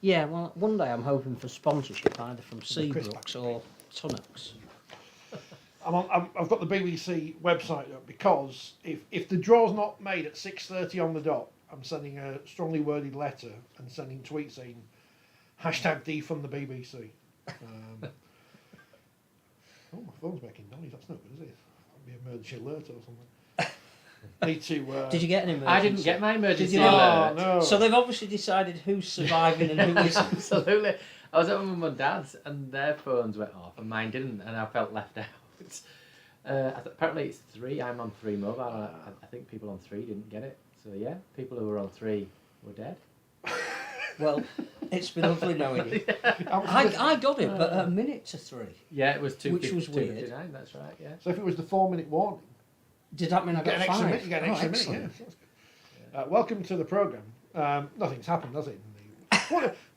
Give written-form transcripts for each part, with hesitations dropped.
Yeah, well, one day I'm hoping for sponsorship either from Seabrooks or Tunnocks. I've got the BBC website up because if the draw's not made at 6:30 on the dot, I'm sending a strongly worded letter and sending tweets saying hashtag defund the BBC. Oh, my phone's making noise. That's not good, is it? That'd be an emergency alert or something. Need to. Did you get an emergency? I didn't get my emergency Oh, alert. no. So they've obviously decided who's surviving and who isn't. Absolutely. I was at my mum and dad's and their phones went off and mine didn't, and I felt left out. Apparently it's 3. I'm on 3 mobile. I think people on 3 didn't get it. So yeah, people who were on 3 were dead. Well, it's been lovely knowing you. I got it, but a minute to 3. Yeah, it was 2. Which was weird. 2:59, that's right. Yeah. So if it was the 4-minute warning, Did that mean I you get got an extra 5? minute. You get an extra minute. Yeah. That's good. Welcome to the programme. Nothing's happened, has it?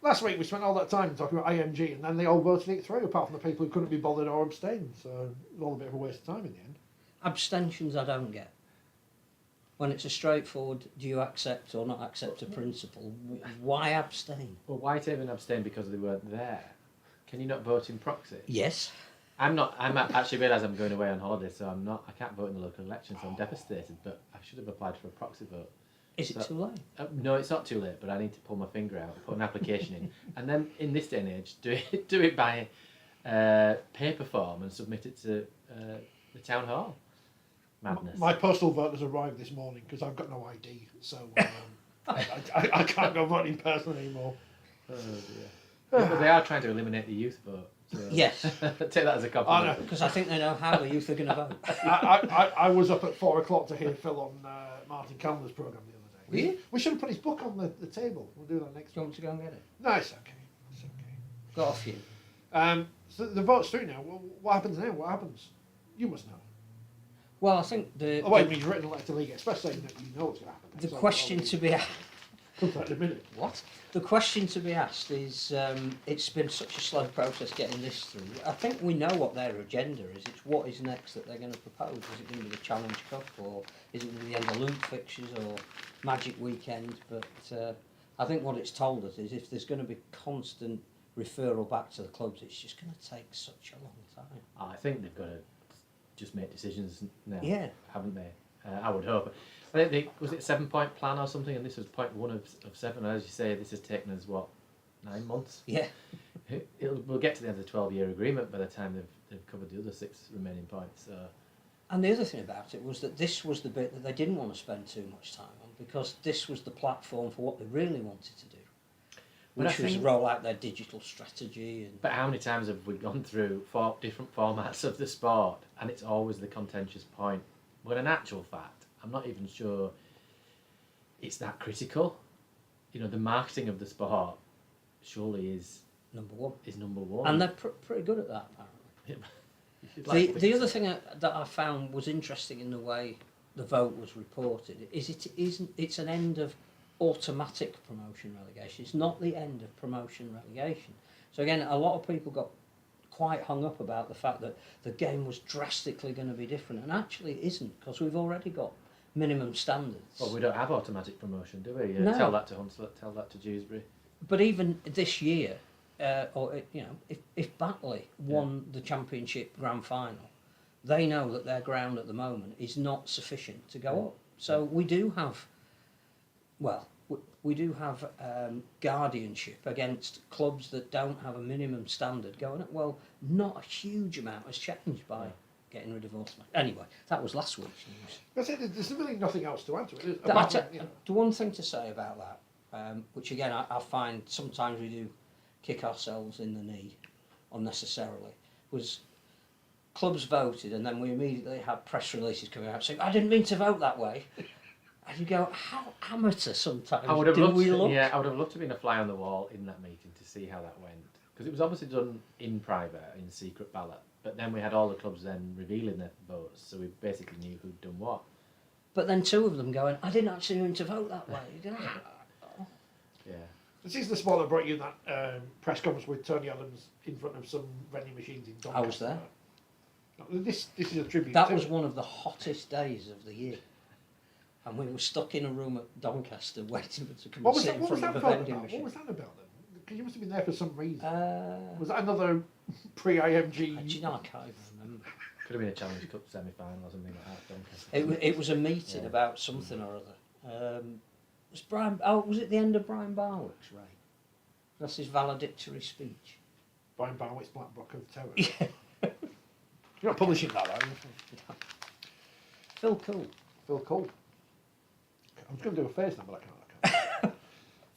Last week we spent all that time talking about IMG, and then they all voted it through, apart from the people who couldn't be bothered or abstained. So it was all a bit of a waste of time in the end. Abstentions I don't get. When it's a straightforward, do you accept or not accept a principle? Why abstain? Well, why even abstain because they weren't there? Can you not vote in proxy? Yes. I'm not. I'm actually realise I'm going away on holiday, so I'm not. I can't vote in the local election, so I'm devastated. But I should have applied for a proxy vote. Is it too late? No, it's not too late, but I need to pull my finger out, put an application in, and then in this day and age, do it by paper form and submit it to the town hall. Madness. My postal vote has arrived this morning because I've got no ID, so I can't go vote in person anymore. Oh dear. But they are trying to eliminate the youth vote. So Yes. take that as a compliment. Because I think they know how the youth are going to vote. I was up at 4 o'clock to hear Phil on Martin Callner's programme the other day. Really? We should have put his book on the table. We'll do that next Do you week. want to go and get it? No, it's okay. It's okay. Got off you. So the vote's through now. Well, what happens now? What happens? You must know. Well, I think the Oh, wait, you've written a letter to League Express saying that you know what's going to happen. the So question I'll to be asked. come to that in a minute. What? The question to be asked is, it's been such a slow process getting this through. I think we know what their agenda is. It's what is next that they're going to propose. Is it going to be the Challenge Cup, or is it going to be the end of loop fixtures, or Magic Weekend? But I think what it's told us is if there's going to be constant referral back to the clubs, it's just going to take such a long time. I think they've got to just make decisions now, Yeah. haven't they? I would hope. I think was it a 7-point plan or something, and this was point 1 of 7. As you say, this has taken us 9 months. Yeah. We'll get to the end of the 12-year agreement by the time they've covered the other 6 remaining points. So. And the other thing about it was that this was the bit that they didn't want to spend too much time on, because this was the platform for what they really wanted to do, which was roll out their digital strategy. But how many times have we gone through 4 different formats of the sport, and it's always the contentious point? But in actual fact, I'm not even sure it's that critical. You know, the marketing of the sport surely is number one. And they're pretty good at that, apparently. The other thing that I found was interesting in the way the vote was reported is it's an end of automatic promotion relegation. It's not the end of promotion relegation. So again, a lot of people got quite hung up about the fact that the game was drastically going to be different, and actually it isn't, because we've already got minimum standards. Well, we don't have automatic promotion, do we? No. Tell that to Hunslet, tell that to Dewsbury. But even this year, if Batley won the Championship Grand Final, they know that their ground at the moment is not sufficient to go up. So we do have, guardianship against clubs that don't have a minimum standard going up. Well, not a huge amount has changed by getting rid of automatic. Anyway, that was last week's news. There's really nothing else to add to it. The one thing to say about that, which again I find sometimes we do kick ourselves in the knee unnecessarily, was clubs voted and then we immediately had press releases coming out saying, I didn't mean to vote that way. And you go, how amateur sometimes I would have do we look? Yeah, I would have loved to have been a fly on the wall in that meeting to see how that went. Because it was obviously done in private, in secret ballot. But then we had all the clubs then revealing their votes, so we basically knew who'd done what. But then 2 of them going, I didn't actually mean to vote that way. You go, Yeah. This is the sport that brought you that press conference with Tony Adams in front of some vending machines in Doncaster. I was there. This is a tribute. That was one of the hottest days of the year. And we were stuck in a room at Doncaster waiting for it to come and sit in front of a vending machine. What was that about then? Because You must have been there for some reason. Uh, Was that another pre-IMG? do you know, I can't even remember. Could have been a Challenge Cup semi-final or something like that. Doncaster. It was a meeting about something or other. Was Brian? Oh, was it the end of Brian Barwick's reign? That's his valedictory speech. Brian Barwick's Black Book of Terror. Yeah. You're not publishing that, are you? Phil Cool. Phil Cole. I was going to do a face now, but I can't.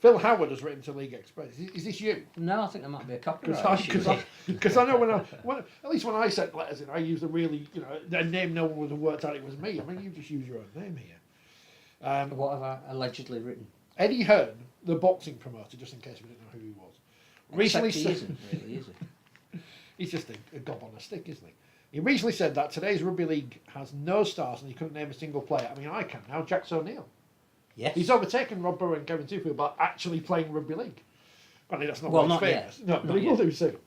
Phil Howard has written to League Express. Is this you? No, I think there might be a copyright issue. Because I know at least when I sent letters in, I used a really, a name no one would have worked out it was me. I mean, you just use your own name here. What have I allegedly written? Eddie Hearn, the boxing promoter, just in case we didn't know who he was. Recently Except he isn't really, is he? He's just a gob on a stick, isn't he? He recently said that today's rugby league has no stars and he couldn't name a single player. I mean, I can now. Jax O'Neill. Yes. He's overtaken Rob Burrow and Kevin Tuffield by actually playing rugby league. Granted, that's not Well, why he's not famous. yet. No, Not but he yet. will do soon.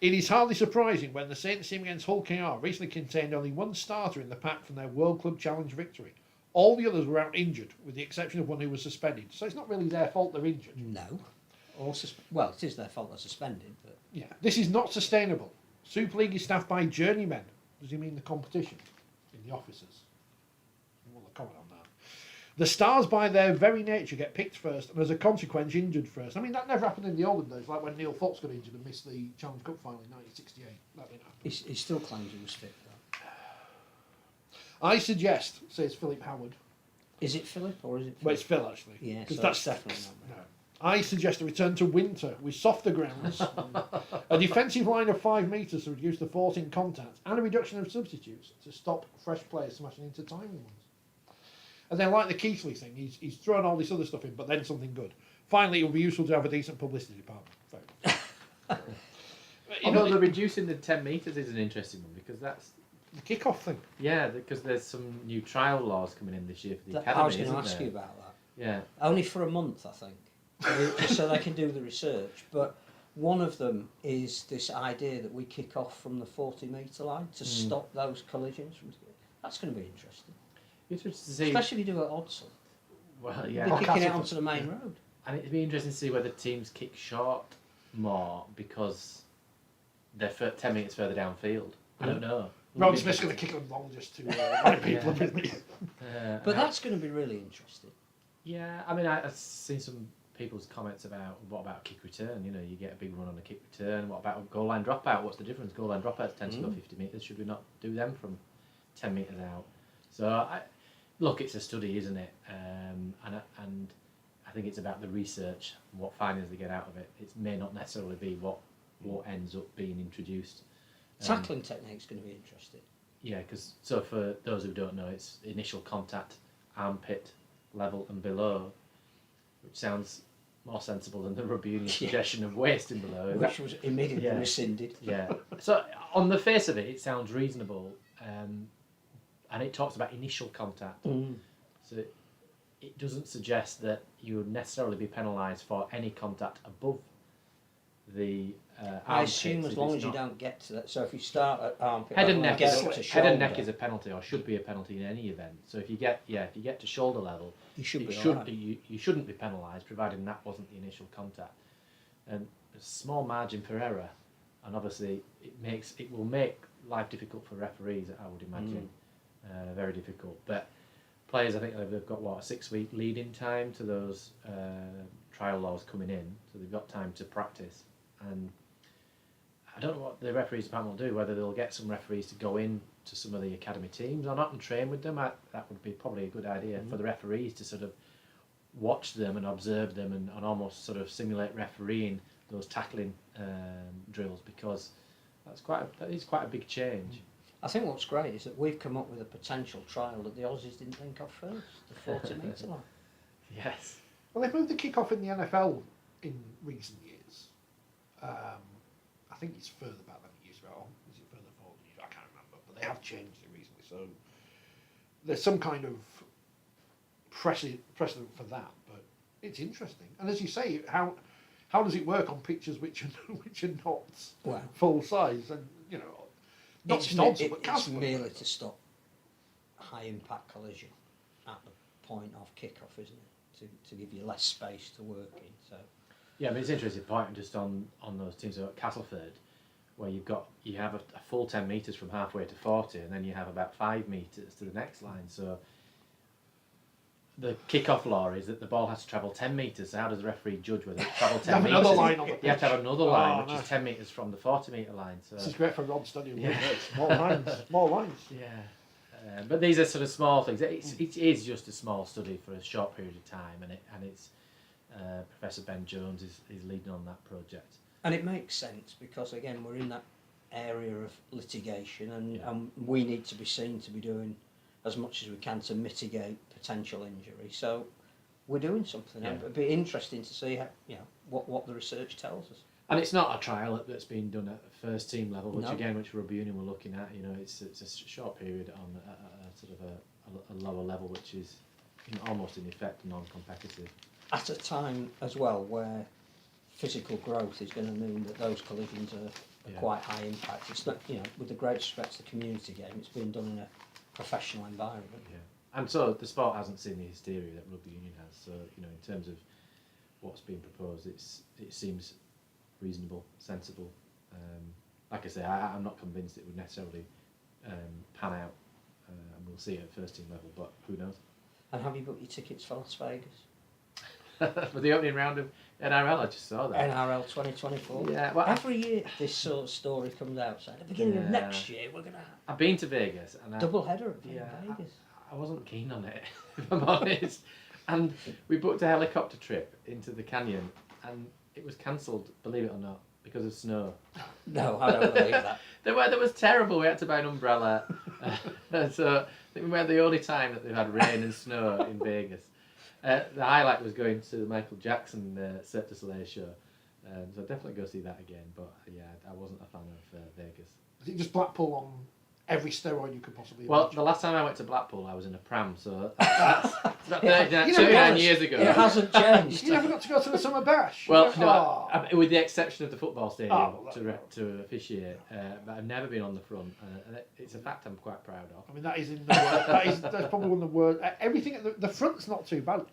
It is hardly surprising when the Saints team against Hull KR recently contained only one starter in the pack from their World Club Challenge victory. All the others were out injured, with the exception of one who was suspended. So it's not really their fault they're injured. No. Or well, it is their fault they're suspended, but Yeah, this is not sustainable. Super League is staffed by journeymen. Does he mean the competition in the officers? I want to comment on that. The stars, by their very nature, get picked first and as a consequence injured first. I mean, that never happened in the olden days, like when Neil Fox got injured and missed the Challenge Cup final in 1968. That didn't happen. he still claims he was fit, though. I suggest, says Philip Howard. Is it Philip or is it Phil? Well, it's Phil, actually. Yeah, 'cause so that's it's definitely not. No. I suggest a return to winter with softer grounds, a defensive line of 5 metres to reduce the force in contact, and a reduction of substitutes to stop fresh players smashing into timing ones. And then, like the Keithley thing, he's thrown all this other stuff in, but then something good. Finally, it would be useful to have a decent publicity department. Fair. Although the reducing the 10 metres is an interesting one because that's The kick-off thing. yeah because there's some new trial laws coming in this year for the I academy. was going to isn't ask there? you about that. Yeah. Only for a month, I think, just so they can do the research. But one of them is this idea that we kick off from the 40-metre line to stop those collisions. That's going to be interesting, Interesting to see. especially if you do it at Odsal. Well, You're yeah. kicking it onto the main road. And it'd be interesting to see whether teams kick short more because they're 10 metres further downfield. I don't know. Ron Smith's going to kick them long just to line people up, isn't he? But that's going to be really interesting. Yeah, I mean, I've seen some people's comments about what about kick return? You know, you get a big run on a kick return. What about goal line dropout? What's the difference? Goal line dropouts tend to go 50 metres. Should we not do them from 10 metres out? So, look, it's a study, isn't it? And I think it's about the research, what findings they get out of it. It may not necessarily be what ends up being introduced. Tackling technique's going to be interesting. Yeah, because so for those who don't know, it's initial contact, armpit level and below, which sounds more sensible than the rugby union suggestion of waist and below. Which was immediately rescinded. Yeah. So on the face of it, it sounds reasonable, and it talks about initial contact. So it doesn't suggest that you would necessarily be penalised for any contact above the I assume armpits as if long it's as you not. don't get to that. So if you start at armpit, Head and level neck, get is, up to head and neck shoulder, is a penalty, or should be a penalty in any event. So if you get to shoulder level, you should be should alright. you shouldn't be penalised, provided that wasn't the initial contact. And a small margin for error, and obviously it will make life difficult for referees. I would imagine, very difficult. But players, I think they've got a 6-week lead-in time to those trial laws coming in, so they've got time to practice. And I don't know what the referees department will do, whether they'll get some referees to go in to some of the academy teams or not and train with them. That would be probably a good idea for the referees to sort of watch them and observe them and almost sort of simulate refereeing those tackling drills, because that is quite a big change. I think what's great is that we've come up with a potential trial that the Aussies didn't think of first, the 40-metre line. Yes. Well, they've moved the kick-off in the NFL in recent years. I think it's further back than it used to be. Or is it further forward? I can't remember. But they have changed it recently. So there's some kind of precedent for that. But it's interesting. And as you say, how does it work on pitches which are not full size? And, not just Odsal, but It's Casper. merely to stop high-impact collision at the point of kick-off, isn't it? To give you less space to work in. So Yeah, I mean, it's interesting point just on those teams. So at Castleford, where you have a full 10 metres from halfway to 40, and then you have about 5 metres to the next line. So the kick-off law is that the ball has to travel 10 metres. So how does the referee judge whether it's travelled 10 metres? Another line on the You have to have another line, which no. is 10 metres from the 40-metre line. So This is great for Rob studying. Yeah. More lines. More lines. yeah. But these are sort of small things. It is just a small study for a short period of time, and it's Professor Ben Jones is leading on that project. And it makes sense because, again, we're in that area of litigation, and we need to be seen to be doing as much as we can to mitigate potential injury. So we're doing something. Yeah. It'd be interesting to see how, what the research tells us. And it's not a trial that's been done at first team level, which No. again, which Rugby Union were looking at. It's a short period on a sort of a lower level, which is almost in effect non-competitive. At a time as well where physical growth is going to mean that those collisions are quite high impact. It's not, with the great respect to the community game, it's being done in a professional environment. Yeah. And so the sport hasn't seen the hysteria that Rugby Union has. So in terms of what's being proposed, it seems reasonable, sensible. Like I say, I'm not convinced it would necessarily pan out, and we'll see it at first team level. But who knows? And have you booked your tickets for Las Vegas? For the opening round of NRL, I just saw that. NRL 2024. Yeah, well, Every year this sort of story comes out. So at the beginning of next year, we're going to have I've been to Vegas, and double header at yeah, Vegas. I wasn't keen on it, if I'm honest. And we booked a helicopter trip into the canyon, and it was cancelled, believe it or not, because of snow. No, I don't believe that. The weather was terrible. We had to buy an umbrella. So I think we went the only time that they've had rain and snow in Vegas. The highlight was going to the Michael Jackson Cirque du Soleil show. So definitely go see that again. But yeah, I wasn't a fan of Vegas. Is it just Blackpool on every steroid you could possibly Well, imagine? the last time I went to Blackpool, I was in a pram, so that's about You know, 39 honest, years ago. It hasn't changed. You never got to go to the summer bash. Well, You no, know? with the exception of the football stadium Oh, to officiate, but I've never been on the front, and it's a fact I'm quite proud of. I mean, that is in the worst. That's probably one of the worst. Everything at the front's not too bad.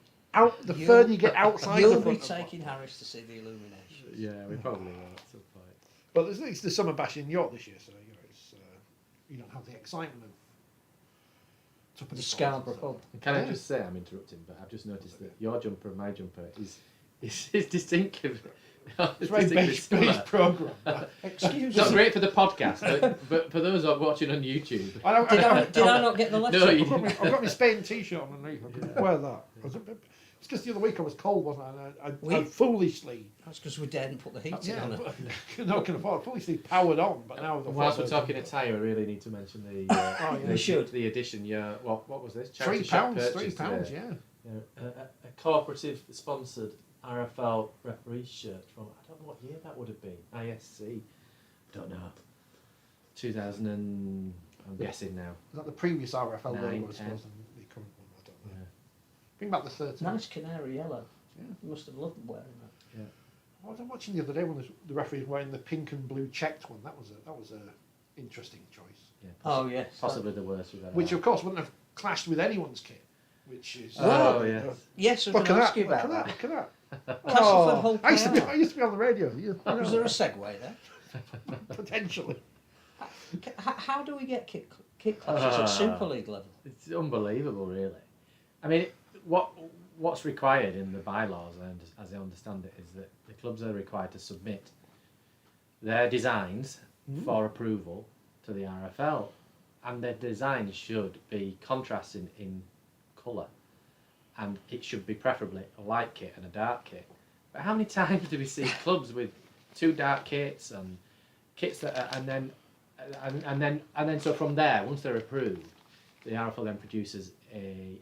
The further you get outside You'll the be front. taking Harris to see the illumination. Yeah, we probably will at some point. But it's the summer bash in York this year, so it's you don't have the excitement of top of The the Scarborough pops and pub. And can I Yeah. just say, I'm interrupting, but I've just noticed that your jumper and my jumper is distinctive. stuff. It's a very based programme. Excuse Not me. great for the podcast, but for those who are watching on YouTube. Did I not get the letter? No, you I've got my Spain t-shirt on underneath. I couldn't wear that. It's just the other week I was cold, wasn't I? And I foolishly, That's because we daren't put the heating yeah, on it. no, can afford. Foolishly powered on, but now the Whilst we're talking attire, we really need to mention the yeah. We should. the edition. Yeah, what was this? £3, purchase £3, today. yeah. A cooperative sponsored RFL referee shirt from, I don't know what year that would have been. ISC, don't know. 2000 and I'm guessing now. Is that the previous RFL 9, logo, I 10. suppose, and the current one? I don't know. Yeah. Bring back the 13. Nice canary yellow. Yeah. You must have loved wearing that. Yeah. I was watching the other day when the referee was wearing the pink and blue checked one. That was a interesting choice. Yeah. Oh, yes. Possibly the worst we've ever Which had. of course wouldn't have clashed with anyone's kit. Which is Oh, yes. Yes, I was Look going at to ask that! you Look about at that! that. Look at that! Castleford Hull I used Playout. to be on the radio. Was there a segue there? Potentially. How do we get kick clashes at Super League level? It's unbelievable, really. I mean, what's required in the bylaws, as I understand it, is that the clubs are required to submit their designs for approval to the RFL, and their designs should be contrasting in colour, and it should be preferably a light kit and a dark kit. But how many times do we see clubs with two dark kits and kits that are, and then so from there, once they're approved, the RFL then produces a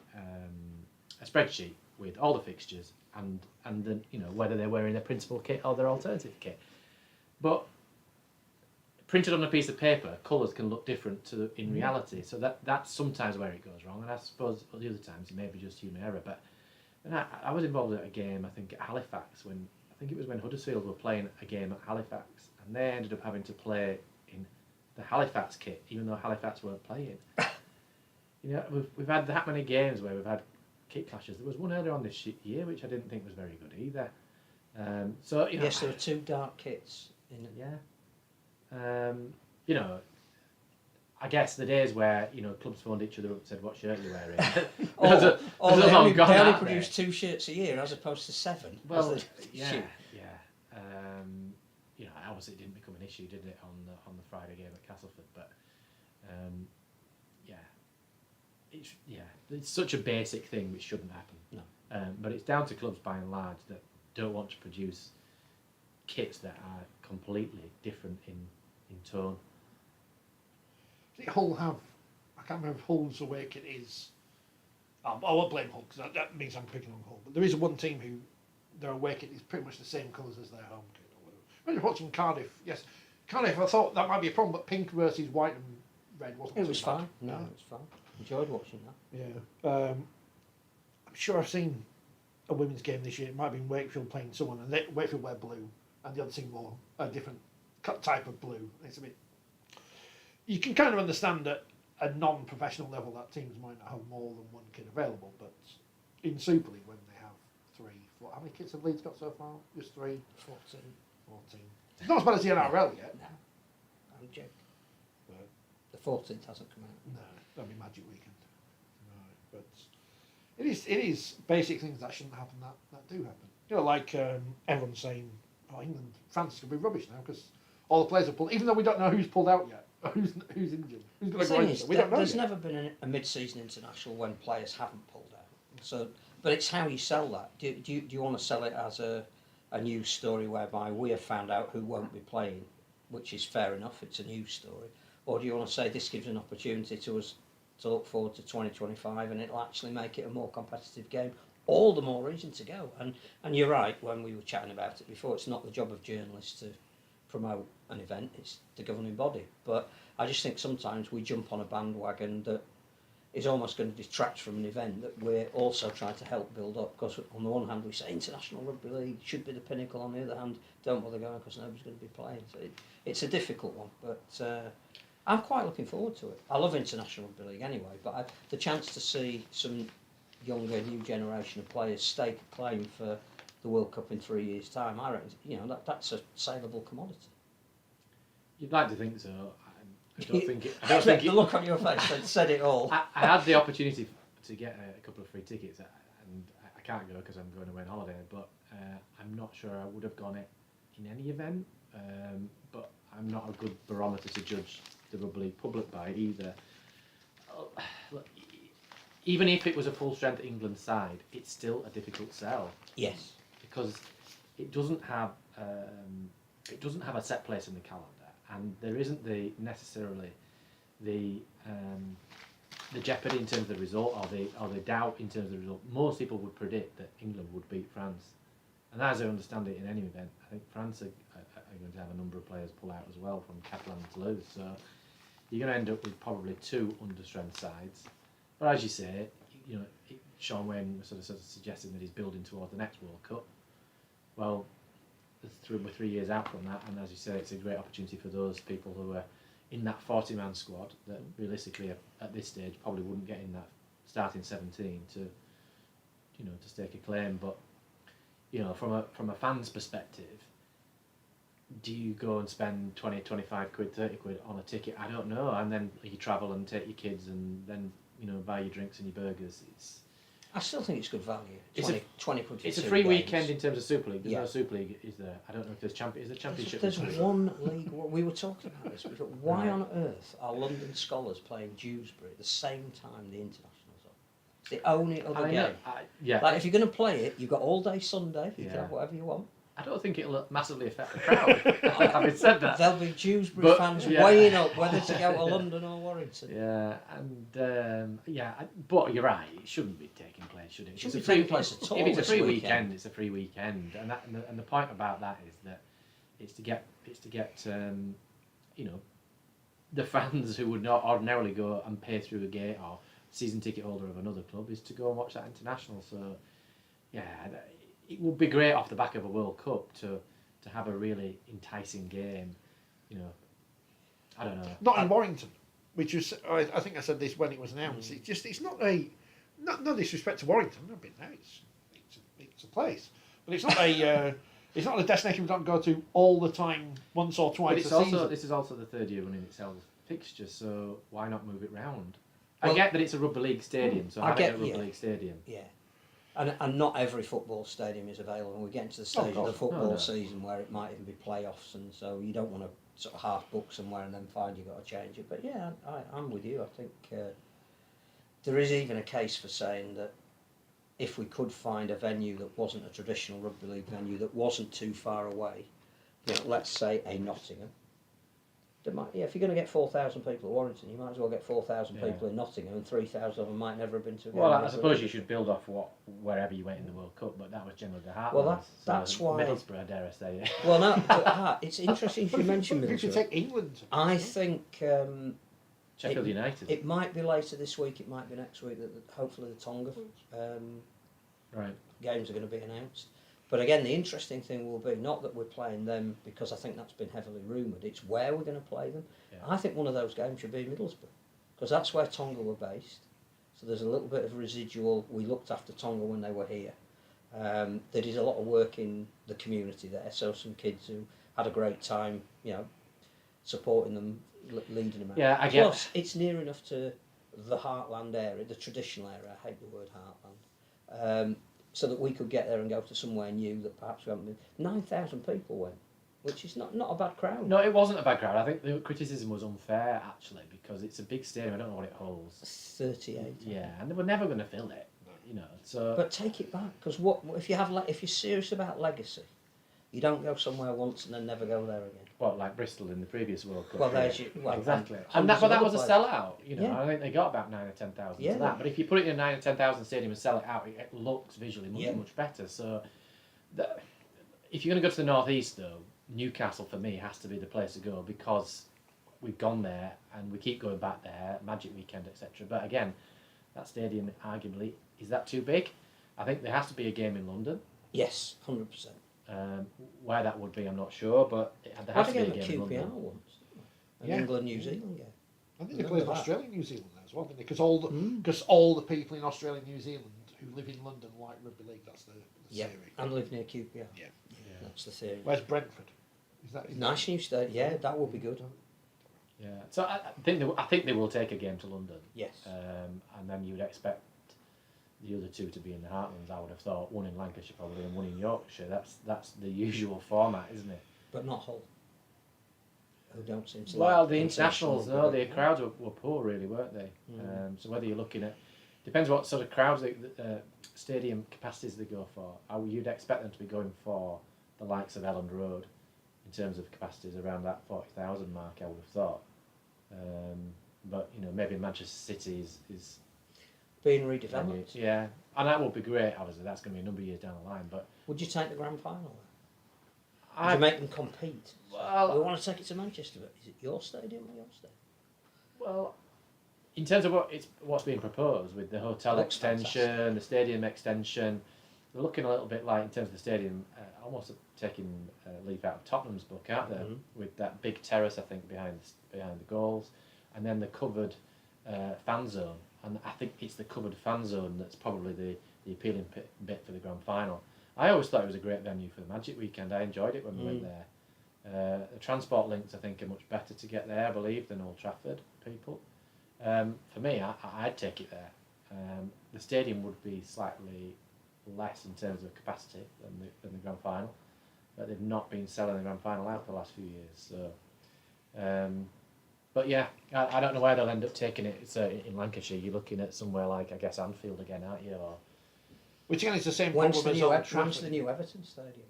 spreadsheet with all the fixtures and then whether they're wearing their principal kit or their alternative kit. But printed on a piece of paper, colours can look different in reality. So that's sometimes where it goes wrong. And I suppose the other times it may be just human error. But I was involved at a game, I think at Halifax, when Huddersfield were playing a game at Halifax, and they ended up having to play in the Halifax kit, even though Halifax weren't playing. We've had that many games where we've had kit clashes. There was one earlier on this year which I didn't think was very good either. So you know, Yes, there were 2 dark kits in it. yeah. You know, I guess the days where clubs phoned each other up and said, "What shirt are you wearing?" Or they long only, gone, they only aren't produce 2 shirts a year as opposed to 7. Well, as they yeah, shoot. yeah. Obviously it didn't become an issue, did it, on the Friday game at Castleford? But it's such a basic thing which shouldn't happen. No. But it's down to clubs by and large that don't want to produce kits that are completely different in tone. I think Hull have, I can't remember if Hull's away kit is, I won't blame Hull because that means I'm picking on Hull, but there is one team who their away kit is pretty much the same colours as their home kit. When you're watching Cardiff, yes, Cardiff, I thought that might be a problem, but pink versus white and red wasn't It was too bad. fine. No, it was fine. Enjoyed watching that. Yeah. I'm sure I've seen a women's game this year. It might have been Wakefield playing someone, and Wakefield wear blue, and the other team wore a different type of blue. It's a bit. You can kind of understand at a non-professional level that teams might not have more than one kit available, but in Super League when they have 3, 4, how many kits have Leeds got so far? Just 3? 14. It's not as bad as the NRL yet. No. I'm joking. But The 14th hasn't come out. no, that'll be Magic Weekend. No, but it is basic things that shouldn't happen that do happen. You know, like everyone's saying, oh, England, France is going to be rubbish now because all the players are pulled, even though we don't know who's pulled out yet, who's injured, who's going to go injured. We don't know There's yet. never been a mid-season international when players haven't pulled out. So, but it's how you sell that. Do you want to sell it as a news story whereby we have found out who won't be playing, which is fair enough, it's a news story, or do you want to say this gives an opportunity to us to look forward to 2025 and it'll actually make it a more competitive game? All the more reason to go. And you're right, when we were chatting about it before, it's not the job of journalists to promote an event, it's the governing body. But I just think sometimes we jump on a bandwagon that is almost going to detract from an event that we're also trying to help build up. Because on the one hand we say International Rugby League should be the pinnacle, on the other hand don't bother going because nobody's going to be playing. So it's a difficult one, but I'm quite looking forward to it. I love International Rugby League anyway, but the chance to see some younger, new generation of players stake a claim for the World Cup in 3 years' time, I reckon, that's a saleable commodity. You'd like to think so. I don't think it. I don't think the look on your face said it all. I had the opportunity to get a couple of free tickets, and I can't go because I'm going away on holiday. But I'm not sure I would have gone it in any event. But I'm not a good barometer to judge the Rugby League public by either. Look, even if it was a full strength England side, it's still a difficult sell. Yes. Because it doesn't have a set place in the calendar. And there isn't necessarily the jeopardy in terms of the result or the doubt in terms of the result. Most people would predict that England would beat France, and as I understand it, in any event, I think France are going to have a number of players pull out as well from Catalan and Toulouse. So you're going to end up with probably 2 under-strength sides. But as you say, Sean Wayne was sort of suggesting that he's building towards the next World Cup. Well, we're 3 years out from that, and as you say, it's a great opportunity for those people who are in that 40-man squad that realistically at this stage probably wouldn't get in that starting 17 to stake a claim. But from a fan's perspective, do you go and spend 20, 25 quid, 30 quid on a ticket? I don't know. And then you travel and take your kids and then buy your drinks and your burgers. I still think it's good value. 20 quid for It's a 2 free games. weekend in terms of Super League. There's Yeah. no Super League, is there? I don't know if there's is there Championship. There's one league. We were talking about this. We thought, why on earth are London Scholars playing Dewsbury at the same time the internationals are? It's the only other game. Yeah. Like if you're going to play it, you've got all day Sunday. You can Yeah. have whatever you want. I don't think it'll massively affect the crowd. Having said that, There'll be Dewsbury fans yeah. weighing up whether to go to London or Warrington. Yeah, and but you're right. It shouldn't be taking place, should it? It shouldn't be taking place at all. If it's a this free weekend, weekend, it's a free weekend, and the point about that is that it's to get the fans who would not ordinarily go and pay through a gate or season ticket holder of another club is to go and watch that international. So yeah, it would be great off the back of a World Cup to have a really enticing game. I don't know. Not in Warrington, which was, I think I said this when it was announced. It's not no disrespect to Warrington. I've been there. It's a place, but it's not a It's not a destination we don't go to all the time, once or twice But it's a also season. this is also the third year running it sells fixtures, so why not move it round? Well, I get that it's a rugby league stadium, so I have it at get- a rugby yeah. league stadium. Yeah. And not every football stadium is available. We're getting to the stage of the course. football No. season where it might even be playoffs, and so you don't want to sort of half book somewhere and then find you've got to change it. But yeah, I'm with you. I think there is even a case for saying that if we could find a venue that wasn't a traditional rugby league venue, that wasn't too far away, you know, let's say a Nottingham. If you're going to get 4,000 people at Warrington, you might as well get 4,000 people in Nottingham, and 3,000 of them might never have been to a game. Well, I suppose you should build off wherever you went in the World Cup, but that was generally the heartlands. Well, that's why Middlesbrough, dare I say it. Well, no, but, it's interesting if you mention You should Middlesbrough. take England. I think Sheffield United. it might be later this week, it might be next week, that hopefully the Tonga Right. games are going to be announced. But again, the interesting thing will be not that we're playing them, because I think that's been heavily rumoured, it's where we're going to play them. Yeah. I think one of those games should be in Middlesbrough, because that's where Tonga were based. So there's a little bit of residual. We looked after Tonga when they were here. They did a lot of work in the community there, so some kids who had a great time, you know, supporting them, leading them out. Yeah, I get. Plus, it's near enough to the heartland area, the traditional area. I hate the word heartland. So that we could get there and go to somewhere new that perhaps we haven't been. 9,000 people went, which is not a bad crowd. No, it wasn't a bad crowd. I think the criticism was unfair, actually, because it's a big stadium. I don't know what it holds. 38. Yeah, and they were never going to fill it, you know. So. But take it back, because if you're serious about legacy, you don't go somewhere once and then never go there again. Well, like Bristol in the previous World Cup. Well, there's your exactly. and But that was a places. sellout. You know, Yeah. I think they got about 9,000 or 10,000 Yeah. to that. But if you put it in a 9,000 or 10,000 stadium and sell it out, it looks visually much better. So, if you're going to go to the northeast, though, Newcastle for me has to be the place to go, because we've gone there and we keep going back there, Magic Weekend, etc. But again, that stadium arguably, is that too big? I think there has to be a game in London. Yes, 100%. Where that would be, I'm not sure, but there has to be a game in QPR London. once, an Yeah. England-New Zealand game. I think they Remember played that? Australia and New Zealand there as well, didn't they? Because all the people in Australia and New Zealand who live in London like rugby league. That's the Yeah, theory. and live near QPR. Yeah. That's the theory. Where's Brentford? Is that Nice new stadium. Yeah, that would be good. Yeah, so I think they will take a game to London. Yes. And then you'd expect the other two to be in the Heartlands. I would have thought one in Lancashire probably and one in Yorkshire. That's the usual format, isn't it? But not Hull, who don't seem to Well, like the internationals, no, the rugby. crowds were poor, really, weren't they? So whether you're looking at, depends what sort of crowds, stadium capacities they go for. You'd expect them to be going for the likes of Elland Road in terms of capacities around that 40,000 mark, I would have thought. But you know, maybe Manchester City is being redeveloped. yeah, and that would be great. Obviously, that's going to be a number of years down the line. But Would you take the grand final there? Would I you make them compete? Well- we want to take it to Manchester, but is it your stadium or your stadium? well, in terms of what's being proposed with the hotel Looks extension, fantastic. the stadium extension, they're looking a little bit like, in terms of the stadium, almost taking a leaf out of Tottenham's book, aren't they? Mhm. With that big terrace, I think, behind the goals, and then the covered fan zone. And I think it's the covered fan zone that's probably the appealing bit for the grand final. I always thought it was a great venue for the Magic Weekend. I enjoyed it when we went there. The transport links, I think, are much better to get there, I believe, than Old Trafford, people. For me, I'd take it there. The stadium would be slightly less in terms of capacity than the grand final, but they've not been selling the grand final out for the last few years. So, but yeah, I don't know where they'll end up taking it. It's in Lancashire. You're looking at somewhere like, I guess, Anfield again, aren't you? Or Which again is the same When's problem the, as new, Old when's Trafford. the new Everton stadium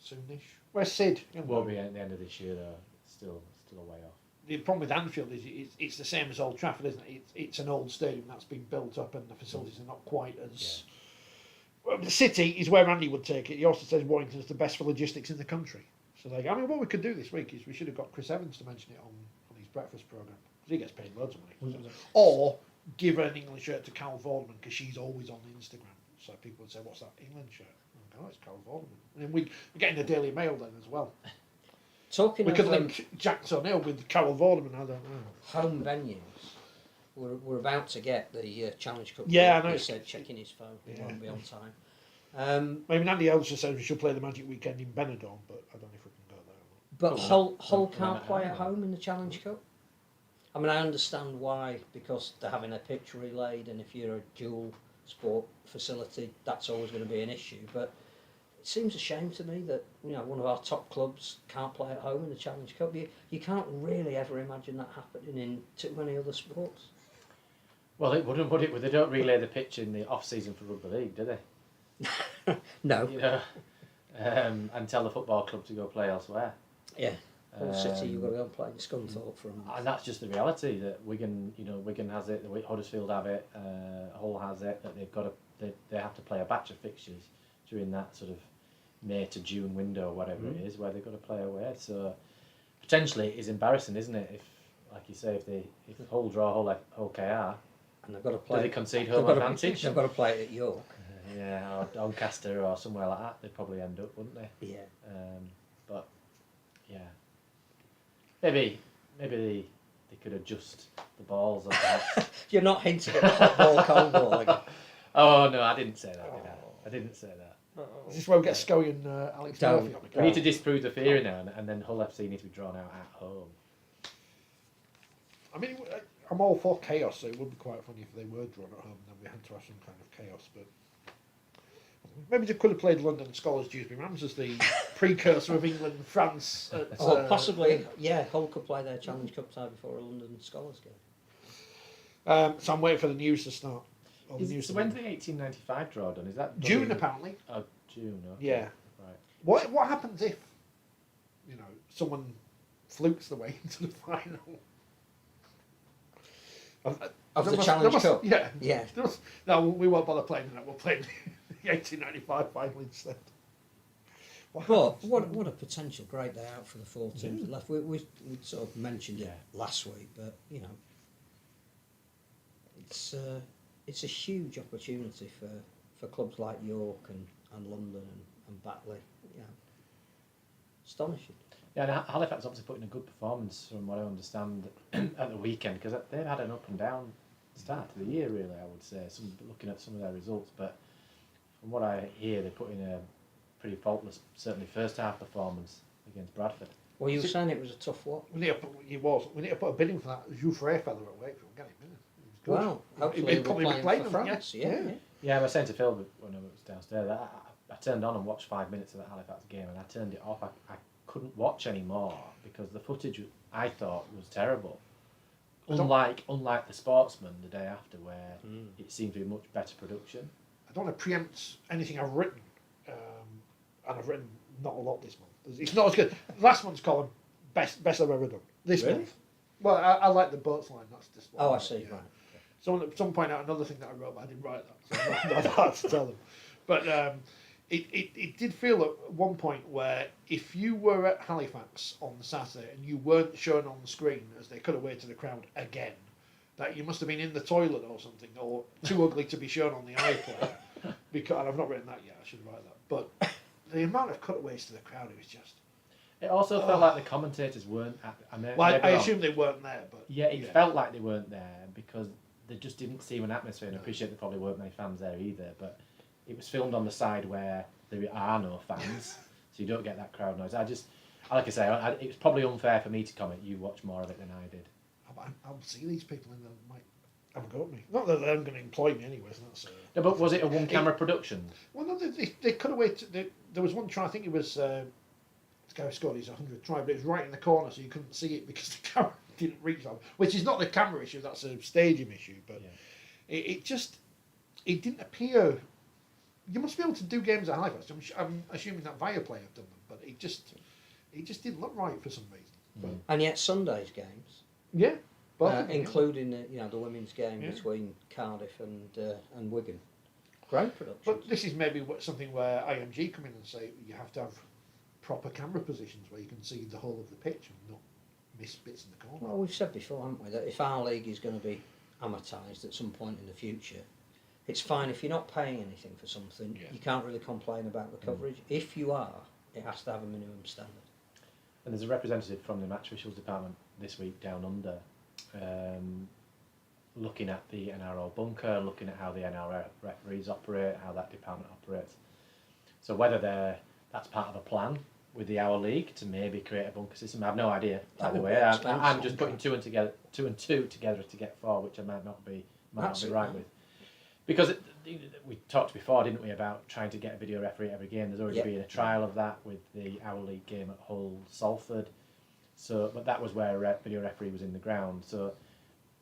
open? Soonish. Where's Sid? won't be at the end of this year though. Still a way off. The problem with Anfield is it's the same as Old Trafford, isn't it? It's an old stadium that's been built up and the facilities are not quite as... Well, the City is where Andy would take it. He also says Warrington's the best for logistics in the country. So what we could do this week is we should have got Chris Evans to mention it on his breakfast programme, because he gets paid loads of money. Or give her an England shirt to Carol Vorderman, because she's always on Instagram. So people would say, what's that England shirt? Oh, it's Carol Vorderman. And then we're getting the Daily Mail then as well. Talking We of could link Jack O'Neill with Carol Vorderman, I don't know. home venues, we're about to get the Challenge Cup. Yeah, I know. He said checking his phone, he won't be on time. Maybe Andy Elser says we should play the Magic Weekend in Benidorm, but I don't know if we can go there. But Cool. Hull Well, can't at play at home. home in the Challenge Cup. I mean, I understand why, because they're having a pitch relayed, and if you're a dual sport facility, that's always going to be an issue. But it seems a shame to me that one of our top clubs can't play at home in the Challenge Cup. You can't really ever imagine that happening in too many other sports. Well, it wouldn't, would it? They don't relay the pitch in the off-season for Rugby League, do they? No. You know, and tell the football club to go play elsewhere. Yeah. Hull City, you've got to go and play in Scunthorpe for a month. And that's just the reality that Wigan has it, Huddersfield have it, Hull has it. That they have to play a batch of fixtures during that sort of May to June window, or whatever it is, where they've got to play away. So potentially it is embarrassing, isn't it? If, like you say, if Hull draw Hull KR, and they've got to play. Do they concede home advantage? They've got to play it at York. Yeah, or Doncaster or somewhere like that. They'd probably end up, wouldn't they? Yeah. But yeah, maybe they could adjust the balls. You're not hinting at the hot ball, cold ball again. Oh no, I didn't say that. Did I? I didn't say that. Is this where we get Scully and Alex Don't. Murphy on the We card? need to disprove the theory now, and then Hull FC need to be drawn out at home. I mean, I'm all for chaos, so it would be quite funny if they were drawn at home and then we had to have some kind of chaos. But maybe they could have played London Scholars Dewsbury Rams as the precursor of England and France. Possibly, yeah. Hull could play their Challenge Cup tie before a London Scholars game. So I'm waiting for the news to start. Or the news So to when's begin. the 1895 draw done? Is that June apparently? Oh, June. Okay. Yeah. Right. What happens if someone flukes the way into the final? Of the Challenge Cup? Yeah. Yeah. No, we won't bother playing that. We'll play the 1895 final instead. But what a potential great day out for the 4 teams left. We sort of mentioned it last week, but it's a huge opportunity for clubs like York and London and Batley. Astonishing. Yeah, and Halifax obviously put in a good performance from what I understand at the weekend, because they've had an up and down start to the year, really, I would say, looking at some of their results. But from what I hear, they put in a pretty faultless, certainly first half performance against Bradford. Well, you were saying it was a tough one. We need to put a bid in for that Jouffre fella at Wakefield. Get him in. Well, hopefully He'd we're probably be playing for playing France. them, Yeah. Yeah, I was saying to Phil when I was downstairs, I turned on and watched 5 minutes of that Halifax game, and I turned it off. I couldn't watch anymore because the footage I thought was terrible. Unlike the Sportsman the day after, where it seemed to be much better production. I don't want to preempt anything I've written, and I've written not a lot this month. It's not as good. Last month's column, best I've ever done. This Really? month, well, I like the boats line. That's just. Oh, I see. Yeah. Right. Someone point out another thing that I wrote, but I didn't write that, so I'm not hard to tell them. But it did feel at one point where if you were at Halifax on the Saturday and you weren't shown on the screen as they cut away to the crowd again, that you must have been in the toilet or something, or too ugly to be shown on the iPlayer. Because and I've not written that yet. I should write that. But the amount of cutaways to the crowd, it was just. It also felt like the commentators weren't at. I assume they weren't there, but yeah, it felt like they weren't there because there just didn't seem an atmosphere. And I appreciate there probably weren't many fans there either, but it was filmed on the side where there are no fans, so you don't get that crowd noise. Like I say, it was probably unfair for me to comment. You watch more of it than I did. I'll see these people and they might have a go at me. Not that they're going to employ me anyway. So that's. No, but was it a one-camera production? Well, no, they cut away. There was one try. I think it was. This guy who scored his 100th try, but it was right in the corner, so you couldn't see it because the camera didn't reach them. Which is not the camera issue; that's a stadium issue. But it didn't appear. You must be able to do games at Halifax. I'm assuming that Viaplay have done them, but it just didn't look right for some reason. And yet Sunday's games, Yeah, both of them, including the women's game between Cardiff and Wigan, great production. But this is maybe something where IMG come in and say you have to have proper camera positions where you can see the whole of the pitch and not miss bits in the corner. Well, we've said before, haven't we, that if our league is going to be amortised at some point in the future, it's fine if you're not paying anything for something. You can't really complain about the coverage. If you are, it has to have a minimum standard. And there's a representative from the match officials department this week down under, looking at the NRL bunker, looking at how the NRL referees operate, how that department operates. So whether that's part of a plan with the Our League to maybe create a bunker system, I have no idea. By That the would way, be I'm expensive. just putting two and two together to get 4, which I might not be That's right it. with. Because we talked before, didn't we, about trying to get a video referee every game. There's already been a trial of that with the Our League game at Hull Salford. So, but that was where a video referee was in the ground. So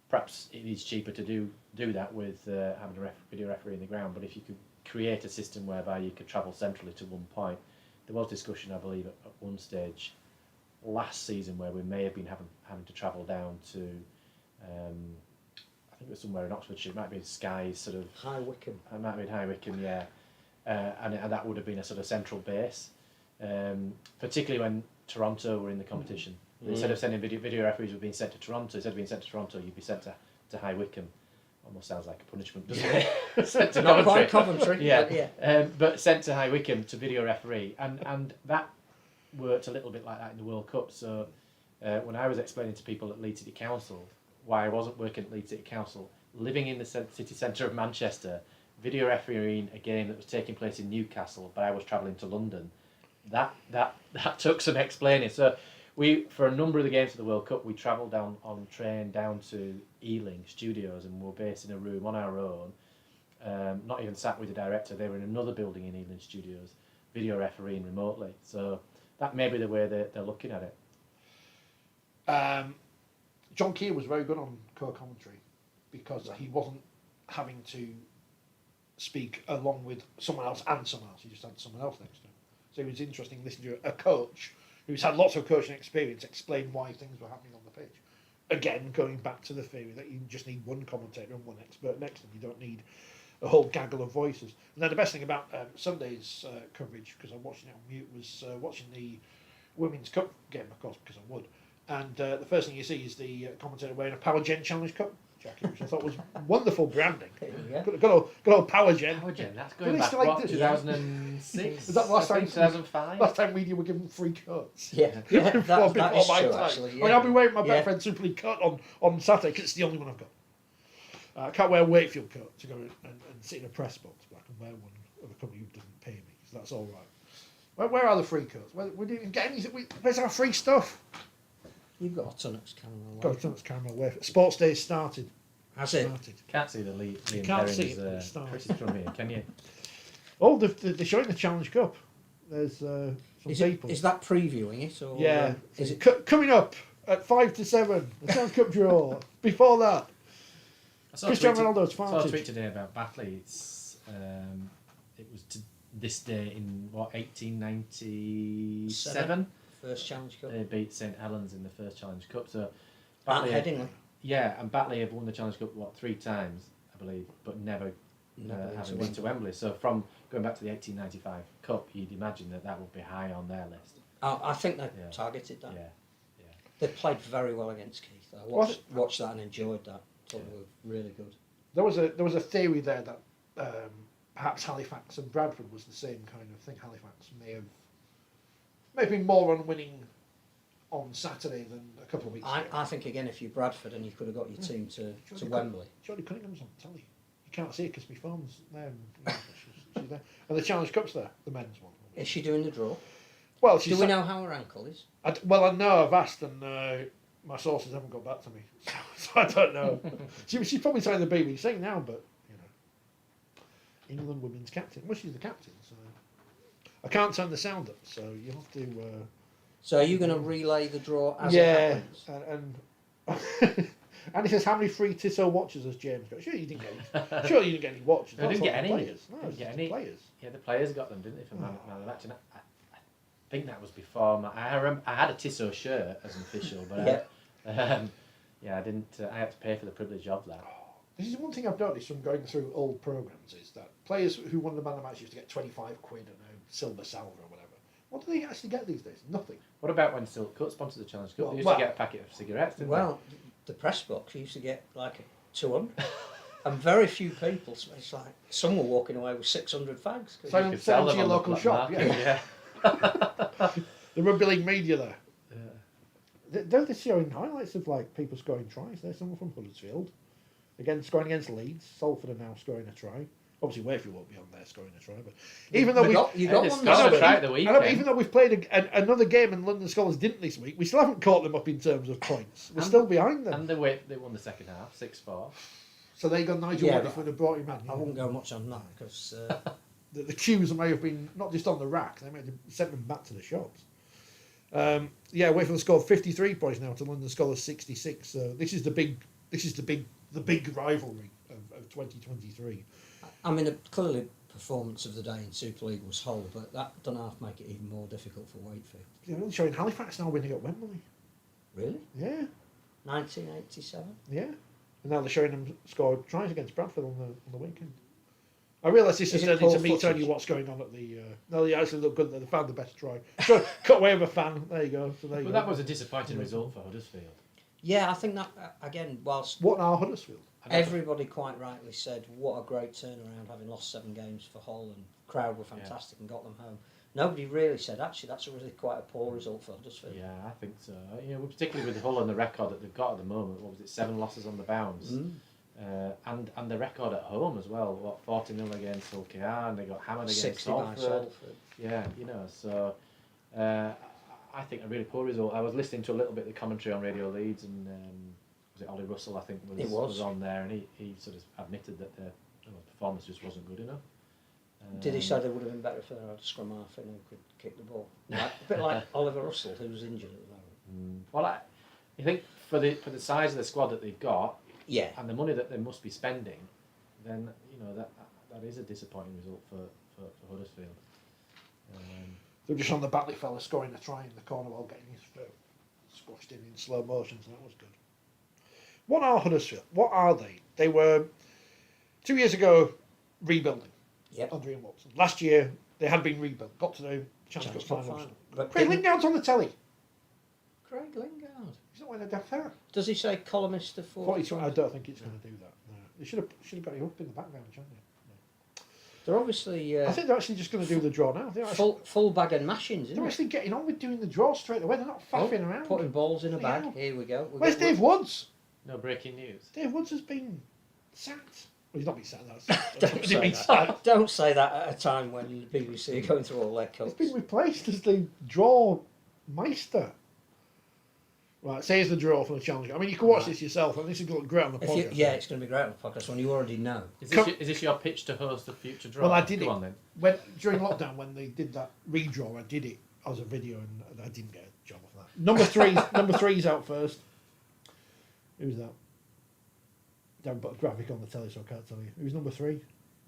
perhaps it is cheaper to do that with having a video referee in the ground. But if you could create a system whereby you could travel centrally to one point, there was discussion, I believe, at one stage last season where we may have been having to travel down to. I think it was somewhere in Oxfordshire. It might be Sky's sort of. High Wycombe. It might be in High Wycombe, yeah. And that would have been a sort of central base, particularly when Toronto were in the competition. Instead of sending video referees, were being sent to Toronto. Instead of being sent to Toronto, you'd be sent to High Wycombe. Almost sounds like a punishment, doesn't it? Sent to Not quite Coventry. Yeah, But yeah. but sent to High Wycombe to video referee, and that worked a little bit like that in the World Cup. So when I was explaining to people at Leeds City Council why I wasn't working at Leeds City Council, living in the city centre of Manchester, video refereeing a game that was taking place in Newcastle, but I was travelling to London, that took some explaining. So we, for a number of the games of the World Cup, we travelled down on train down to Ealing Studios, and we were based in a room on our own, not even sat with the director. They were in another building in Ealing Studios, video refereeing remotely. So that may be the way they're looking at it. John Keir was very good on co-commentary because he wasn't having to speak along with someone else and someone else. He just had someone else next to him. So it was interesting listening to a coach who's had lots of coaching experience explain why things were happening on the pitch. Again, going back to the theory that you just need one commentator and one expert next to them. You don't need a whole gaggle of voices. And then the best thing about Sunday's coverage, because I'm watching it on mute, was watching the Women's Cup game, of course, because I would. And the first thing you see is the commentator wearing a Power Gen Challenge Cup jacket, which I thought was wonderful branding. Yeah. Good old Power Gen. Power Gen, that's Did going they back, still like what, this? 2006? Was that the last time? 2005? Last time media were given free coats. Yeah, that is my true, time. actually. I mean, Yeah. I'll be wearing my Yeah. Betfred Super League coat on Saturday because it's the only one I've got. I can't wear a Wakefield coat to go and sit in a press box, but I can wear one of a company who doesn't pay me, so that's all right. Where are the free coats? We didn't get anything. Where's our free stuff? You've got a Tunnocks caramel. Got a ton of caramel wafer. Sports Day started. Has it? Can't see the Liam can't see Herring's it, but it started. Chris from here, can you? Oh, they're showing the Challenge Cup. There's some people. Is that previewing it? Or Yeah. is it? Coming up at 5 to 7, the Challenge Cup draw. Before that, Cristiano Ronaldo's I saw a farted. tweet today about Batley. It was this day in, 1897? First Challenge Cup. They beat St Helens in the first Challenge Cup. So At Batley, Headingley. yeah, and Batley have won the Challenge Cup 3 times, I believe, but never Never having into been to Wembley. So from going back to the 1895 Cup, you'd imagine that would be high on their list. I think they Yeah. targeted that. Yeah, They played very well against Keith. I watched that and enjoyed that. Thought they were really good. There was a theory there that perhaps Halifax and Bradford was the same kind of thing. Halifax may have been more unwinning on Saturday than a couple of weeks ago. I think again, if you're Bradford and you could have got your team to Wembley. Jodie Cunningham's on telly. You can't see it because my phone's there. And, she's there. And the Challenge Cup's there, the men's one. Is she doing the draw? Well, Do we know how her ankle is? I know I've asked, and my sources haven't got back to me, so I don't know. She's probably saying the BBC now, but England women's captain. Well, she's the captain, so I can't turn the sound up. So you have to. So are you going to relay the draw as it happens? and and he says, how many free Tissot watches has James got? Sure, you didn't get any watches. I didn't get any. Players. No, Didn't it's get just any. players. Yeah, the players got them, didn't they, for Man of the Match? And I think that was before. I had a Tissot shirt as an official, but I didn't. I had to pay for the privilege of that. This is one thing I've noticed from going through old programmes is that players who won the Man of the Match used to get 25 quid and a silver salver or whatever. What do they actually get these days? Nothing. What about when Silk Cut sponsored the Challenge Cup? Well, They used well- to get a packet of cigarettes, didn't The press box used to get like 200. And very few people, it's like some were walking away with 600 fags. So- they? You could sell Sell them to your on the local black shop, market, yeah. The Rugby League media there. Yeah. They're showing highlights of like people scoring tries. There's someone from Huddersfield, again scoring against Leeds. Salford are now scoring a try. Obviously, Wakefield won't be on there scoring a try, but even though you got one scored a try at the I know, weekend. but even though we've played another game and London Scholars didn't this week, we still haven't caught them up in terms of points. We're still behind them. And they won the second half, 6-4. So they got Nigel Wakefield have brought him in. I wouldn't go much on that because The queues may have been not just on the rack; they may have sent them back to the shops. Wakefield scored 53 points now to London Scholars 66. So this is the big rivalry of 2023. I mean, clearly performance of the day in Super League was whole, but that doesn't half make it even more difficult for Wakefield. They're only showing Halifax now winning at Wembley. Really? Yeah, 1987. yeah. And now they're showing them score tries against Bradford on the weekend. I realise this is only to me telling you what's going on at the. No, they actually look good. They found the best try. So, cut away with a fan. There you go. So there you go. That was a disappointing result for Huddersfield. Yeah, I think that again. Whilst What are Huddersfield? everybody quite rightly said, "What a great turnaround, having lost 7 games for Hull, and crowd were fantastic and got them home." Nobody really said, "Actually, that's a really quite a poor result for Huddersfield." Yeah, I think so. Particularly with Hull and the record that they've got at the moment. What was it? 7 losses on the bounce. And the record at home as well. 40-0 against Hull KR, and they got hammered against 60 by Salford. Yeah, so I think a really poor result. I was listening to a little bit of the commentary on Radio Leeds, and was it Ollie Russell, I think, was on there, and he sort of admitted that the performance just wasn't good enough. Did he say they would have been better if they had a scrum half in who could kick the ball? A bit like Oliver Russell, who's injured at the moment. Well, I think for the size of the squad that they've got, Yeah. and the money that they must be spending, then that is a disappointing result for Huddersfield. They're just on the Batley fella scoring a try in the corner while getting his foot squashed in slow motion, so that was good. What are Huddersfield? What are they? They were 2 years ago rebuilding. Yep. Under Ian Watson. Last year they had been rebuilt. Got to the Challenge Cup final. But Craig Lingard's on the telly. Craig Lingard. He's not wearing a deaf hair. Does he say columnist of 4020? I don't think it's going to do that. No. They should have got you up in the background, shouldn't they? They're obviously I think they're actually just going to do the draw now. full bag and mashings, isn't They're it? actually getting on with doing the draw straight away. They're not faffing around. Putting balls in a bag. Yeah. Here we go. Where's Dave Woods? No breaking news. Dave Woods has been sacked. Well, he's not been sacked. Don't say that at a time when the BBC are going through all their cups. He's been replaced as the draw meister. Right, say it's the draw for the challenge. I mean, you can watch this yourself, and this is going to look great on the podcast. It's going to be great on the podcast when you already know. Is this your pitch to host a future draw? Well, I did Go it on, then. during lockdown when they did that redraw. I did it as a video, and I didn't get a job off that. Number three's out first. Who's that? I haven't put a graphic on the telly, so I can't tell you. Who's number 3?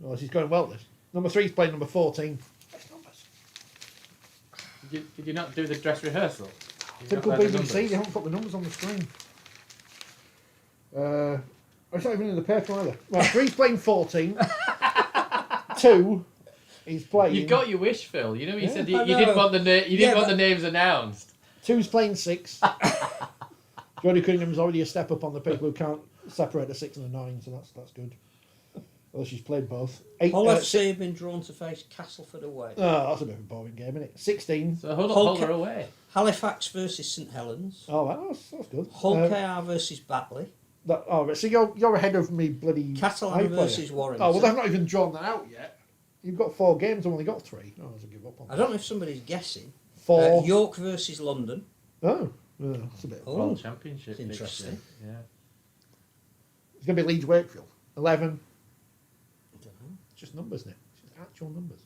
Oh, he's going well. This number 3's playing number 14. Best numbers. Did you not do the dress rehearsal? Typical BBC. They haven't put the numbers on the screen. It's not even in the paper either. Right, 3's playing 14. 2 is playing. You've got your wish, Phil. You know you said you I didn't know. want the names announced. 2's playing 6. Jodie Cunningham's already a step up on the people who can't separate a 6 and a 9, so that's good. Well, she's played both. Hull FC have been drawn to face Castleford away. Oh, that's a bit of a boring game, isn't it? 16. So Hull are away. Halifax versus St Helens. Oh, that's good. Hull KR versus Batley. So you're ahead of me, bloody. Catalan versus Warrington. Oh, well, they've not even drawn that out yet. You've got 4 games, I've only got 3. Oh, I give up on that. I don't know if somebody's guessing. 4. York versus London. Oh, that's a bit. World Championship. Interesting. Yeah. It's going to be Leeds Wakefield. 11. I don't know. It's just numbers, isn't it? It's just actual numbers.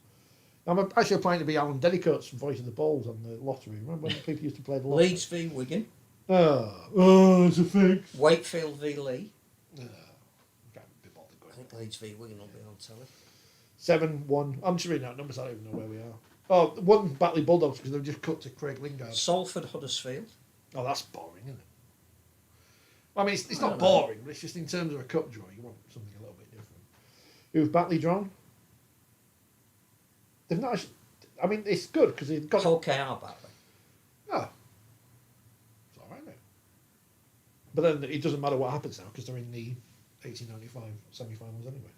I'm actually applying to be Alan Dedicote's voice of the balls on the lottery. Remember when people used to play the lottery? Leeds v Wigan. It's a fix. Wakefield v Lee. Can't be bothered going. I think Leeds v Wigan will be on telly. 7-1. I'm just reading out numbers. I don't even know where we are. Oh, 1 Batley Bulldogs because they've just cut to Craig Lingard. Salford Huddersfield. Oh, that's boring, isn't it? I mean, it's not boring, but it's just in terms of a cup draw, you want something a little bit different. Who've Batley drawn? They've not actually, I mean, it's good because they've got... Hull KR Batley. Oh. It's all right, isn't it? But then it doesn't matter what happens now because they're in the 1895 semi-finals anyway.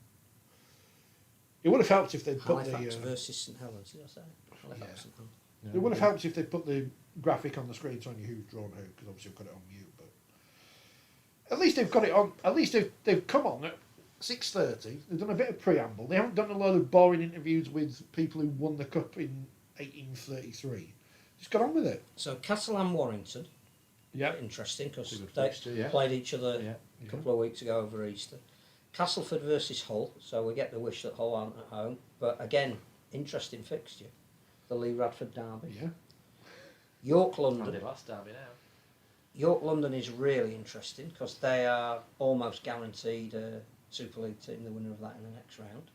It would have helped if they'd put Halifax the... versus St Helens, did I say? Halifax St Helens. No, It would have helped if they'd put the graphic on the screen showing you who's drawn who, because obviously we've got it on mute. But at least they've got it on. At least they've come on it. 6:30. They've done a bit of preamble. They haven't done a load of boring interviews with people who won the cup in 1833. Just got on with it. So Castle and Warrington. Yeah. Interesting because It's a good they fixture, yeah. played each other Yeah. a couple of weeks ago over Easter. Castleford versus Hull. So we get the wish that Hull aren't at home. But again, interesting fixture. The Lee Radford derby. Yeah. York Andy London. last derby now. York London is really interesting because they are almost guaranteed a Super League team, the winner of that in the next round.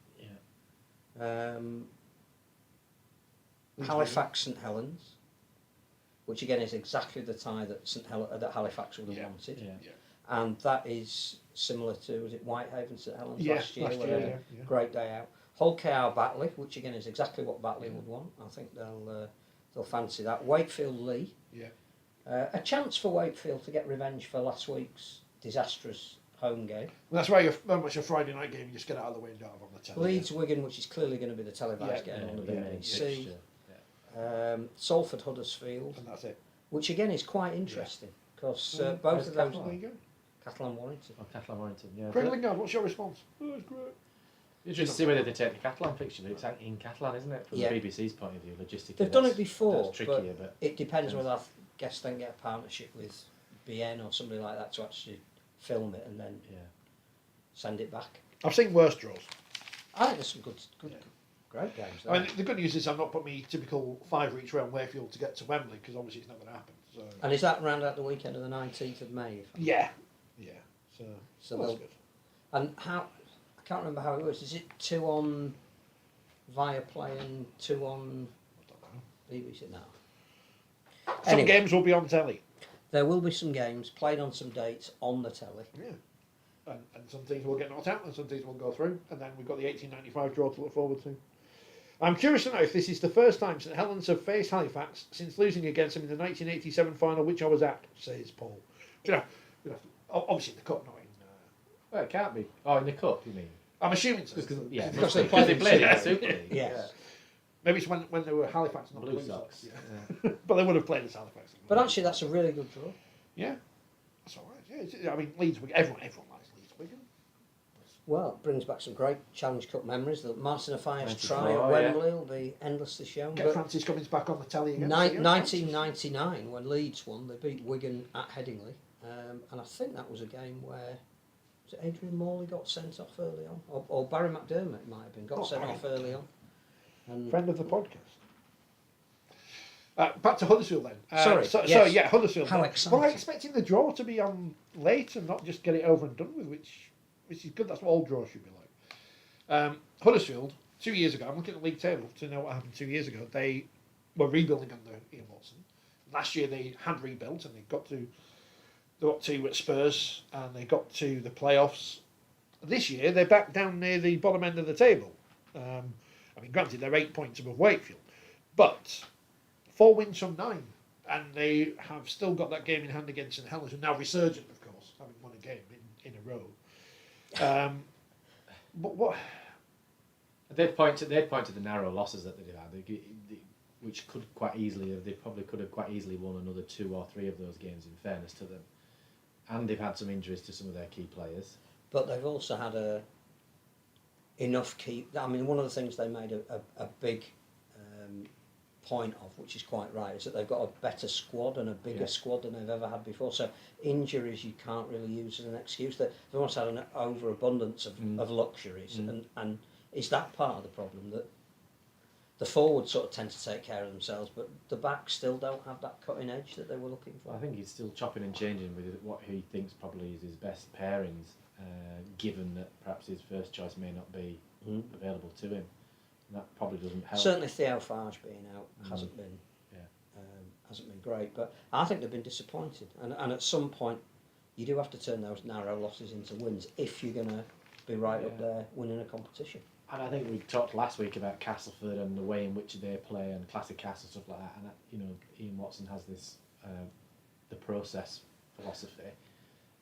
Yeah. Halifax St Helens, which again is exactly the tie that that Halifax would have wanted, Yeah. and that is similar to, was it Whitehaven St Helens Yeah, last year? last where year, they had yeah. a great day out. Hull KR Batley, which again is exactly what Batley would want. I think they'll fancy that. Wakefield Lee. Yeah. A chance for Wakefield to get revenge for last week's disastrous home game. Well, that's why you're very much a Friday night game. You just get out of the way and don't have on the telly. Leeds Wigan, which is clearly going to be the televised Yeah, game on the the main BBC. fixture. Salford Huddersfield, And that's it. which again is quite interesting because Mm, both of those, There you go. Catalan and Warrington. Oh, Catalan Warrington, yeah. Craig Lingard, what's your response? Oh, it's great. You just see whether they take the Catalan fixture, but it's in Catalan, isn't it? From Yeah. the BBC's point of view, logistically. They've done it that's before, trickier, but it depends whether I guess they can get a partnership with BN or somebody like that to actually film it and then yeah. send it back. I've seen worse draws. I think there's some good Yeah. great games. I mean, the good news is I've not put me typical 5 each way on Wakefield to get to Wembley because obviously it's not going to happen. So And is that round out the weekend of the 19th of May? yeah. So So that's they'll- good. And how, I can't remember how it was, is it 2 on Viaplay and 2 on I don't know. BBC now? Some Anyway. games will be on telly. There will be some games played on some dates on the telly. Yeah. And some things will get knocked out and some things will go through. And then we've got the 1895 draw to look forward to. I'm curious to know if this is the first time St Helens have faced Halifax since losing against them in the 1987 final, which I was at, says Paul. Obviously in the cup, not in... Well, it can't be. Oh, in the cup, you mean? I'm assuming so. Yeah, Because because they they played played in in the Super Super League. Yes. Maybe it's when they were Halifax, not Blue Blue Sox. Yeah. But they would have played as Halifax. But actually, that's a really good draw. Yeah. That's all right. Yeah, I mean, Leeds, everyone likes Leeds Wigan. Well, it brings back some great Challenge Cup memories. The Martin Affias 94, try at yeah. Wembley will be endlessly shown. Get But Francis Cummins back on the telly again. 1999, when Leeds won, they beat Wigan at Headingley. And I think that was a game where was it Adrian Morley got sent off early on, or Barry McDermott it might have been, got Oh, sent Barry off early on. And Friend of the podcast. Back to Huddersfield then. Sorry, So yes. yeah, Huddersfield. How then. exciting. Well, I'm expecting the draw to be on late and not just get it over and done with, which is good. That's what all draws should be like. Huddersfield, 2 years ago, I'm looking at the league table to know what happened 2 years ago. They were rebuilding under Ian Watson. Last year they had rebuilt and they got to Spurs and they got to the playoffs. This year they're back down near the bottom end of the table. I mean, granted they're 8 points above Wakefield, but 4 wins from 9, and they have still got that game in hand against St Helens, who are now resurgent, of course, having won a game in a row. But what? They'd point to the narrow losses that they've had, which could quite easily they probably could have quite easily won another 2 or 3 of those games. In fairness to them, and they've had some injuries to some of their key players. but they've also had enough key. I mean, one of the things they made a big point of, which is quite right, is that they've got a better squad and a bigger squad than they've ever had before. So injuries you can't really use as an excuse. They've almost had an overabundance of luxuries, and is that part of the problem, that the forwards sort of tend to take care of themselves, but the backs still don't have that cutting edge that they were looking for? I think he's still chopping and changing with what he thinks probably is his best pairings, given that perhaps his first choice may not be available to him. And that probably doesn't help. Certainly Theo Farge being out hasn't been great, but I think they've been disappointed. And at some point, you do have to turn those narrow losses into wins if you're going to be right up there winning a competition. And I think we talked last week about Castleford and the way in which they play and Classic Castle, stuff like that. And Ian Watson has this the process philosophy,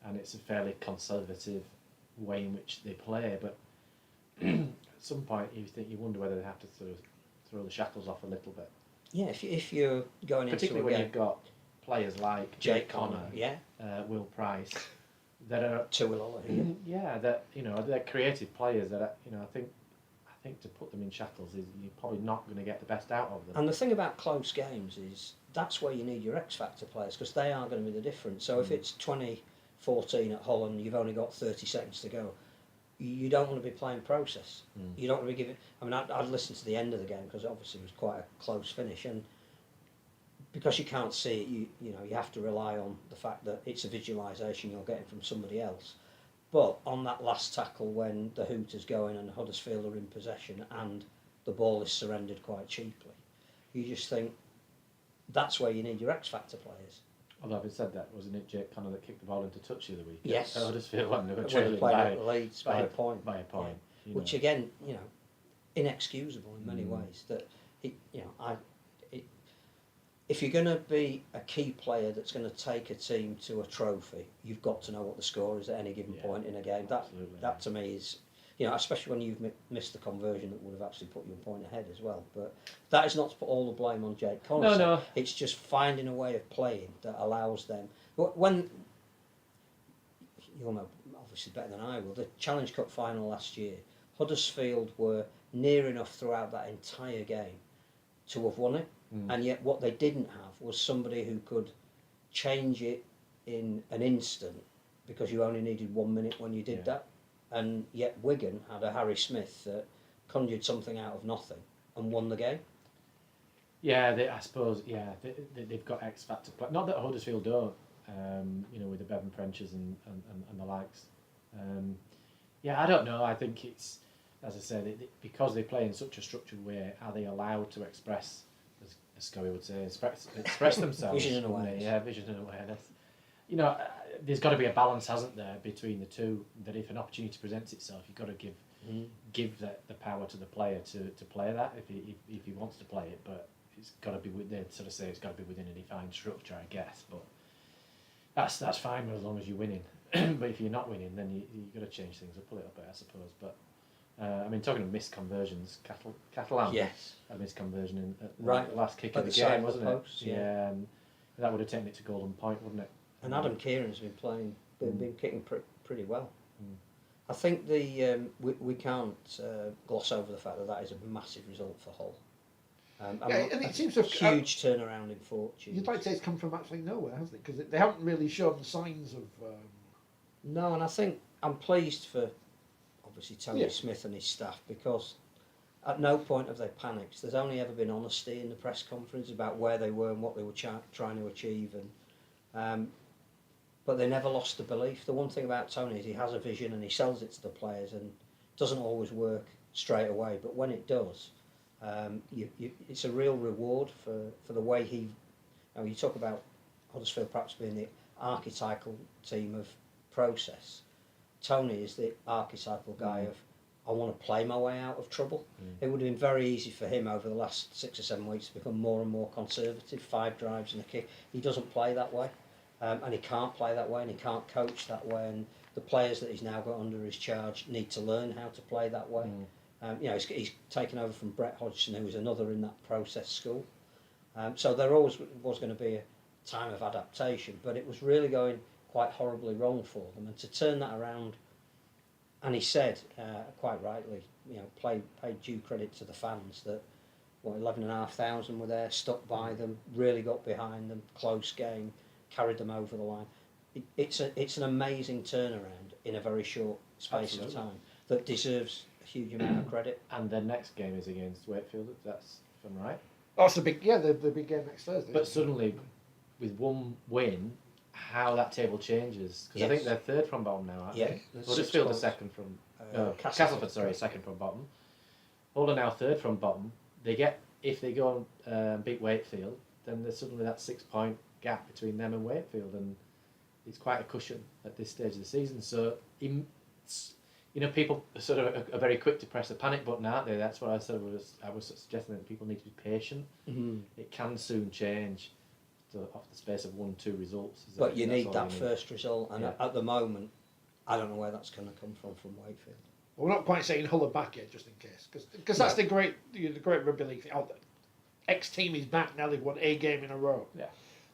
and it's a fairly conservative way in which they play. But at some point, you wonder whether they have to sort of throw the shackles off a little bit. Yeah, if you're going into Particularly a when game, you've got players like Jake Connor, yeah, Will Price, that are yeah, that they're creative players that I think to put them in shackles is you're probably not going to get the best out of them. And the thing about close games is that's where you need your X factor players because they are going to be the difference. So if it's 20-14 at Hull and you've only got 30 seconds to go, you don't want to be playing process. You don't want to be giving. I mean, I'd listen to the end of the game because obviously it was quite a close finish, and because you can't see it, you have to rely on the fact that it's a visualisation you're getting from somebody else. But on that last tackle, when the Hooters go in and Huddersfield are in possession and the ball is surrendered quite cheaply, you just think that's where you need your X factor players. Although having said that, wasn't it Jake Connor that kicked the ball into touch the other week? Yes. I just feel like they were When trailing they played by at Leeds by a point. By a point. Yeah. Which again, inexcusable in many ways. That if you're going to be a key player that's going to take a team to a trophy, you've got to know what the score is at any given point in a game. That to me is, especially when you've missed the conversion that would have actually put you a point ahead as well. But that is not to put all the blame on Jake Connor. No. It's just finding a way of playing that allows them. When you'll know obviously better than I will, the Challenge Cup final last year, Huddersfield were near enough throughout that entire game to have won it. And yet what they didn't have was somebody who could change it in an instant because you only needed 1 minute when you did that. And yet Wigan had a Harry Smith that conjured something out of nothing and won the game. Yeah, I suppose, they've got X factor. Not that Huddersfield don't, with the Bevan Frenches and the likes. I don't know. I think it's, as I said, because they play in such a structured way, are they allowed to express, as Scully would say, express themselves? Vision and awareness. Yeah, vision and awareness. There's got to be a balance, hasn't there, between the two, that if an opportunity presents itself, you've got to give the power to the player to play that if he wants to play it, but it's got to be within, sort of say it's got to be within a defined structure, I guess, but that's fine as long as you're winning. But if you're not winning, then you've got to change things up a little bit, I suppose. But talking of missed conversions, Catalan a missed conversion at the last kick of the game, wasn't it? Post, and that would have taken it to golden point, wouldn't it? And Adam Kieran's been kicking pretty well. I think we can't gloss over the fact that is a massive result for Hull. And it seems to have huge turnaround in fortune. You'd like to say it's come from absolutely nowhere, hasn't it? Because they haven't really shown signs of. No, and I think I'm pleased for obviously Tony Smith and his staff because at no point have they panicked. There's only ever been honesty in the press conference about where they were and what they were trying to achieve, and but they never lost the belief. The one thing about Tony is he has a vision and he sells it to the players, and it doesn't always work straight away, but when it does, it's a real reward for the way he. You talk about Huddersfield perhaps being the archetypal team of process. Tony is the archetypal guy of I want to play my way out of trouble. It would have been very easy for him over the last 6 or 7 weeks to become more and more conservative, 5 drives and a kick. He doesn't play that way, and he can't play that way, and he can't coach that way, and the players that he's now got under his charge need to learn how to play that way. He's taken over from Brett Hodgson, who was another in that process school. So there always was going to be a time of adaptation, but it was really going quite horribly wrong for them, and to turn that around. And he said, quite rightly, paid due credit to the fans that 11,500 were there, stuck by them, really got behind them, close game, carried them over the line. It's an amazing turnaround in a very short space of time that deserves a huge amount of credit. And their next game is against Wakefield, if I'm right. Oh, it's the big game next Thursday. But suddenly, with one win, how that table changes, because I think they're third from bottom now, aren't they? Huddersfield are second from Castleford, second from bottom. Hull are now third from bottom. If they go and beat Wakefield, then there's suddenly that 6-point gap between them and Wakefield, and it's quite a cushion at this stage of the season. So people sort of are very quick to press the panic button, aren't they? That's what I was suggesting, that people need to be patient. It can soon change. Off the space of 1-2 results. But you need that first result, and at the moment, I don't know where that's going to come from Wakefield. Well, we're not quite saying Hull are back yet, just in case, because that's the great rugby league thing. X team is back now; they've won a game in a row. Yeah.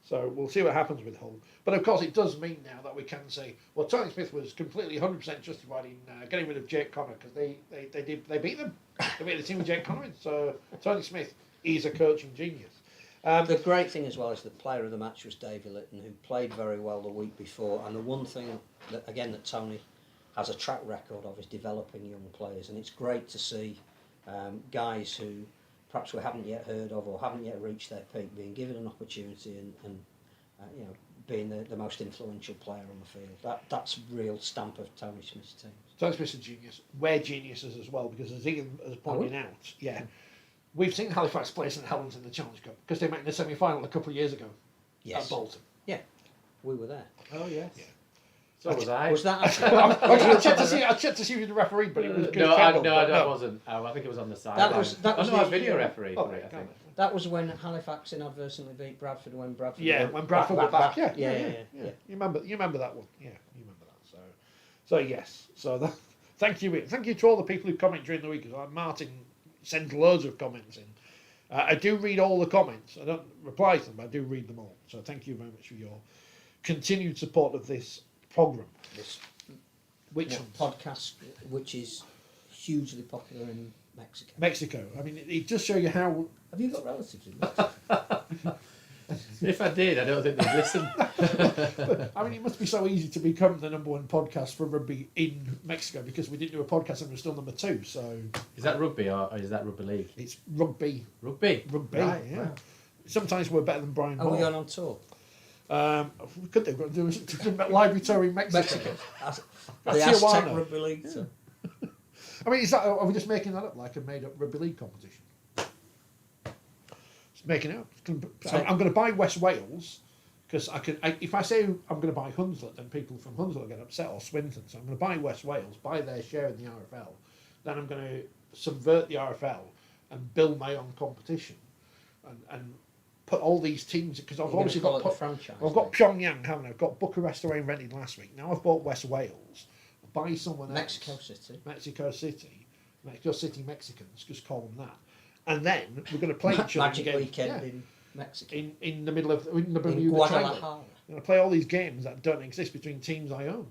So we'll see what happens with Hull. But of course, it does mean now that we can say, well, Tony Smith was completely 100% justified in getting rid of Jake Connor because they beat them. They beat the team with Jake Connor in. So Tony Smith is a coaching genius. The great thing as well is the player of the match was Davy Litton, who played very well the week before. And the one thing that Tony has a track record of is developing young players, and it's great to see guys who perhaps we haven't yet heard of or haven't yet reached their peak being given an opportunity and being the most influential player on the field. That's real stamp of Tony Smith's team. Tony Smith's a genius. We're geniuses as well because as Ian has pointed out, we've seen Halifax play St Helens in the Challenge Cup because they met in the semi-final a couple of years ago at Bolton. Yeah, we were there. Oh yes. Yeah. So was I. Was that? I checked to see who the referee, but it was No, I wasn't. I think it was on the side. That was I was the video referee for it. I think. That was when Halifax inadvertently beat Bradford when Bradford. When Bradford were back. Yeah. You remember that one? Yeah, you remember that. So yes. So thank you to all the people who comment during the week. Martin sends loads of comments in. I do read all the comments. I don't reply to them, but I do read them all. So thank you very much for your continued support of this programme. This Which podcast, which is hugely popular in Mexico. Mexico. I mean, it does show you how. Have you got relatives in Mexico? If I did, I don't think they'd listen. I mean, it must be so easy to become the number one podcast for rugby in Mexico because we didn't do a podcast and we're still number 2. So is that rugby or is that rugby league? It's rugby. Rugby. Right, yeah. Wow. Sometimes we're better than Brian Moore. Are we going on tour? We could do a library tour in Mexico. The Aztec Rugby League. Yeah. I mean, are we just making that up like a made-up rugby league competition? Just making it up. I'm going to buy West Wales because if I say I'm going to buy Hunslet, then people from Hunslet will get upset, or Swinton. So I'm going to buy West Wales, buy their share in the RFL. Then I'm going to subvert the RFL and build my own competition and put all these teams, because I've obviously got franchise. I've got Pyongyang, haven't I? I've got Bucharest away and rented last week. Now I've bought West Wales. I'll buy someone else. Mexico City Mexicans, just call them that. And then we're going to play each other. Magic weekend in Mexico. In the middle of the Bermuda Triangle. I'm going to play all these games that don't exist between teams I own.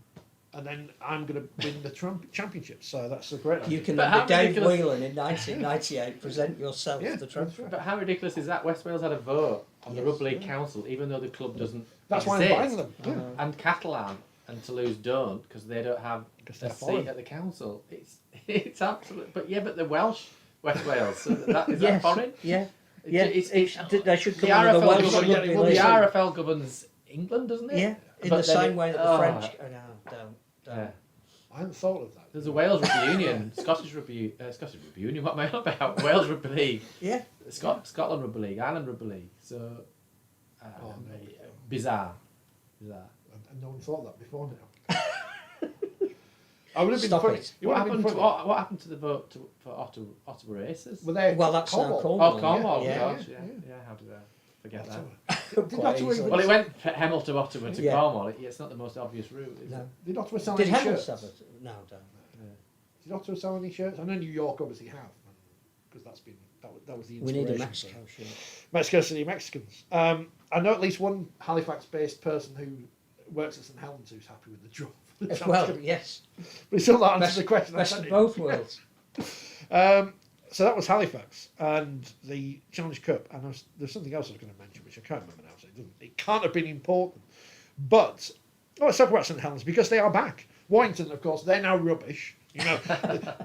And then I'm going to win the championship. So that's a great idea. You can be Dave Whelan in 1998, present yourself the trophy. But how ridiculous is that? West Wales had a vote on the Rugby League Council, even though the club doesn't That's exist. why I'm buying them. Yeah. And Catalan and Toulouse don't, because they don't have a seat at the council. It's absolute. But the Welsh West Wales. So is that foreign? Yeah. They should come under the Welsh Rugby League. The RFL governs England, doesn't it? Yeah, in the same way that the French. Don't. Yeah. I hadn't thought of that. There's a Wales Rugby Union, Scottish Rugby Union. What am I on about? Wales Rugby League. Yeah. Scotland Rugby League, Ireland Rugby League. So bizarre. And no one thought that before now. I would have been Stop funny. it. What happened to the vote for Ottawa Races? Well, that's Cornwall. Cornwall. Oh, Cornwall. Yeah. Gosh, yeah. How did I forget that? Did Ottawa even Well, it went from Hemel to Ottawa to Yeah. Cornwall. It's not the most obvious route, is it? Did Ottawa sell Did any Hemel shirts? have it? No, don't. Did Ottawa sell any shirts? I know New York obviously have, because that was the inspiration. We need a Mexico shirt. Mexico City Mexicans. I know at least one Halifax-based person who works at St Helens who's happy with the draw. Well, yes. But it still not answers the question. Best of both worlds. So that was Halifax and the Challenge Cup. And there's something else I was going to mention, which I can't remember now. So it can't have been important. But let's talk about St Helens because they are back. Warrington, of course, they're now rubbish. You know,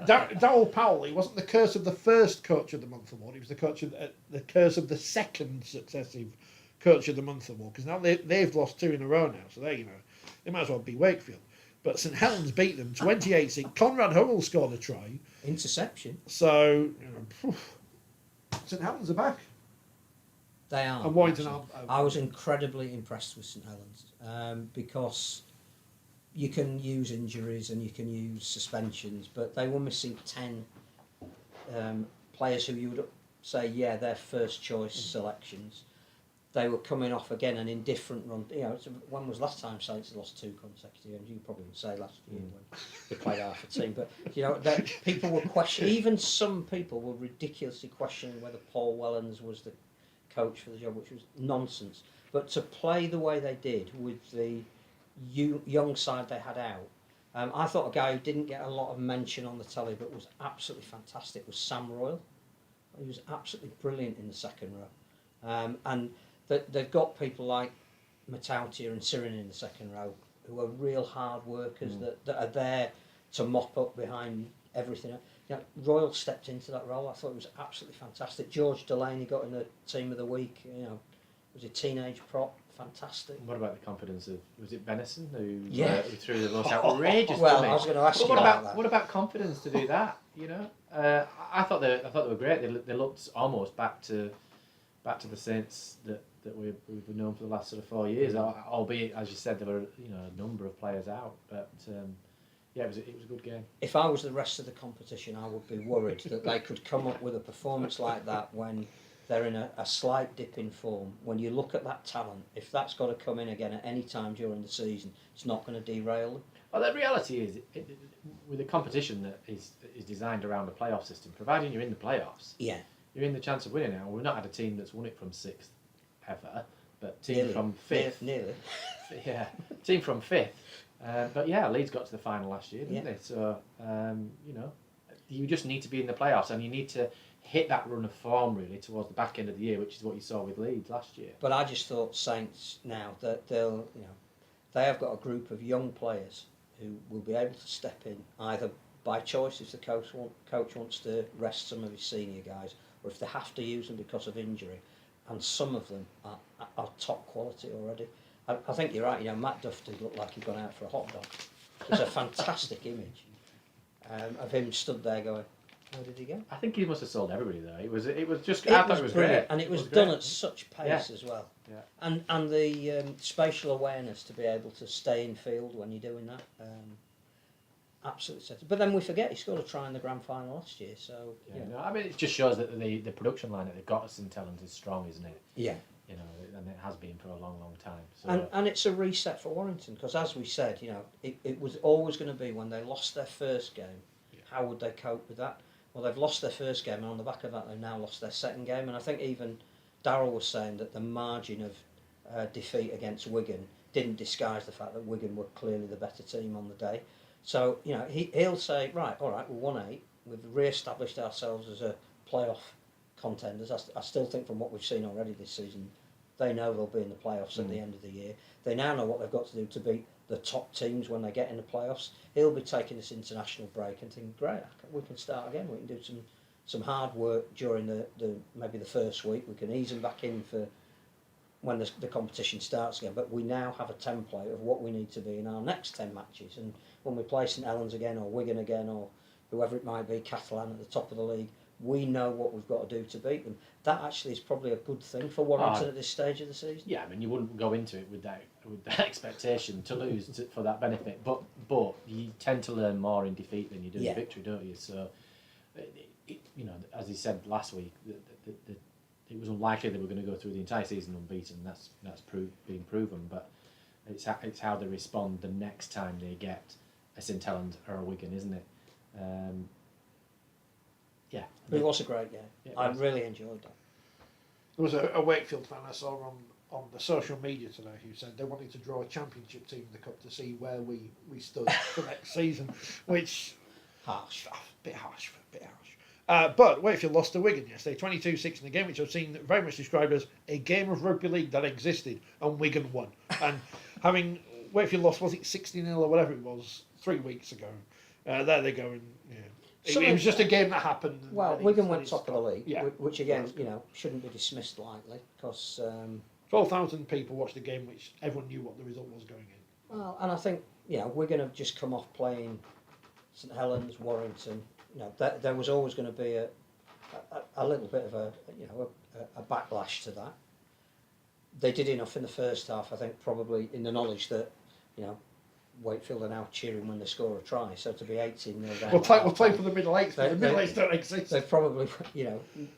Darryl Powell. He wasn't the curse of the first Coach of the Month award. He was the curse of the second successive Coach of the Month award. Because now they've lost 2 in a row now. So they might as well be Wakefield. But St Helens beat them 28-6. Conrad Hurrell scored a try. Interception. So, St Helens are back. They are. And Warrington are. I was incredibly impressed with St Helens because you can use injuries and you can use suspensions, but they were missing 10 players who you would say, they're first choice selections. They were coming off again an indifferent run. When was last time Saints lost 2 consecutive? And you probably would say last year when they played half a team. But people were questioning. Even some people were ridiculously questioning whether Paul Wellens was the coach for the job, which was nonsense. But to play the way they did with the young side they had out, I thought a guy who didn't get a lot of mention on the telly but was absolutely fantastic was Sam Royal. He was absolutely brilliant in the second row. And they've got people like Matautia and Sirin in the second row who are real hard workers that are there to mop up behind everything. You know, Royal stepped into that role. I thought it was absolutely fantastic. George Delaney got in the team of the week. You know, was a teenage prop. Fantastic. What about the confidence of, was it Benison who threw the most Oh, outrageous? well, I was going to ask you about that. What about confidence to do that? You know, I thought they were great. They looked almost back to the Saints that we've known for the last sort of 4 years. Albeit, as you said, there were a number of players out, but yeah, it was a good game. If I was the rest of the competition, I would be worried that they could come up with a performance like that when they're in a slight dip in form. When you look at that talent, if that's got to come in again at any time during the season, it's not going to derail them. Well, the reality is, with a competition that is designed around a playoff system, providing you're in the playoffs, Yeah. you're in the chance of winning. Now, we've not had a team that's won it from 6th ever, but team from 5th. Nearly. Yeah, team from 5th. But yeah, Leeds got to the final last year, didn't Yeah. they? So, you just need to be in the playoffs, and you need to hit that run of form really towards the back end of the year, which is what you saw with Leeds last year. But I just thought Saints now that they have got a group of young players who will be able to step in either by choice if the coach wants to rest some of his senior guys, or if they have to use them because of injury. And some of them are top quality already. I think you're right. You know, Matt Duff did look like he'd gone out for a hot dog. It was a fantastic image of him stood there going, "Where did he go?" I think he must have sold everybody though. It was just. It I thought was it was brilliant, great, and it was great. done at such pace as well. Yeah. And the spatial awareness to be able to stay in field when you're doing that, absolutely set. But then we forget he scored a try in the grand final last year. So Yeah, no, I mean, it just shows that the production line that they've got at St Helens is strong, isn't it? yeah. You know, and it has been for a long, long time. So And it's a reset for Warrington because, as we said, it was always going to be when they lost their first game, how would they cope with that? Well, they've lost their first game, and on the back of that, they've now lost their second game. And I think even Darryl was saying that the margin of defeat against Wigan didn't disguise the fact that Wigan were clearly the better team on the day. So, he'll say, right, all right, we won 8, we've re-established ourselves as a playoff contenders. I still think from what we've seen already this season, they know they'll be in the playoffs at the end of the year. They now know what they've got to do to beat the top teams when they get in the playoffs. He'll be taking this international break and thinking, great, we can start again. We can do some hard work during the maybe the first week. We can ease them back in for when the competition starts again. But we now have a template of what we need to be in our next 10 matches. And when we play St Helens again, or Wigan again, or whoever it might be, Catalan at the top of the league, we know what we've got to do to beat them. That actually is probably a good thing for Warrington at this stage of the season. yeah, I mean, you wouldn't go into it with that expectation to lose for that benefit, but you tend to learn more in defeat than you do in victory, don't you? So, as he said last week, it was unlikely they were going to go through the entire season unbeaten. That's being proven, but it's how they respond the next time they get a St Helens or a Wigan, isn't it? Yeah. But it was a great game. Yeah, I really enjoyed that. There was a Wakefield fan I saw on the social media today who said they wanted to draw a championship team in the cup to see where we stood for next season, which Harsh. bit harsh. But Wakefield lost to Wigan yesterday, 22-6 in the game, which I've seen very much described as a game of rugby league that existed, and Wigan won. And having Wakefield lost, was it 60-0 or whatever it was, 3 weeks ago? There they go, and it was just a game that happened. Well, Wigan went top of the league, yeah, which again, shouldn't be dismissed lightly because. 12,000 people watched the game, which everyone knew what the result was going in. Well, and I think Wigan have just come off playing St Helens, Warrington. There was always going to be a little bit of a backlash to that. They did enough in the first half, I think, probably in the knowledge that Wakefield are now cheering when they score a try. So to be 18-0 down. We'll play for the middle eights. The middle eights don't exist. They probably,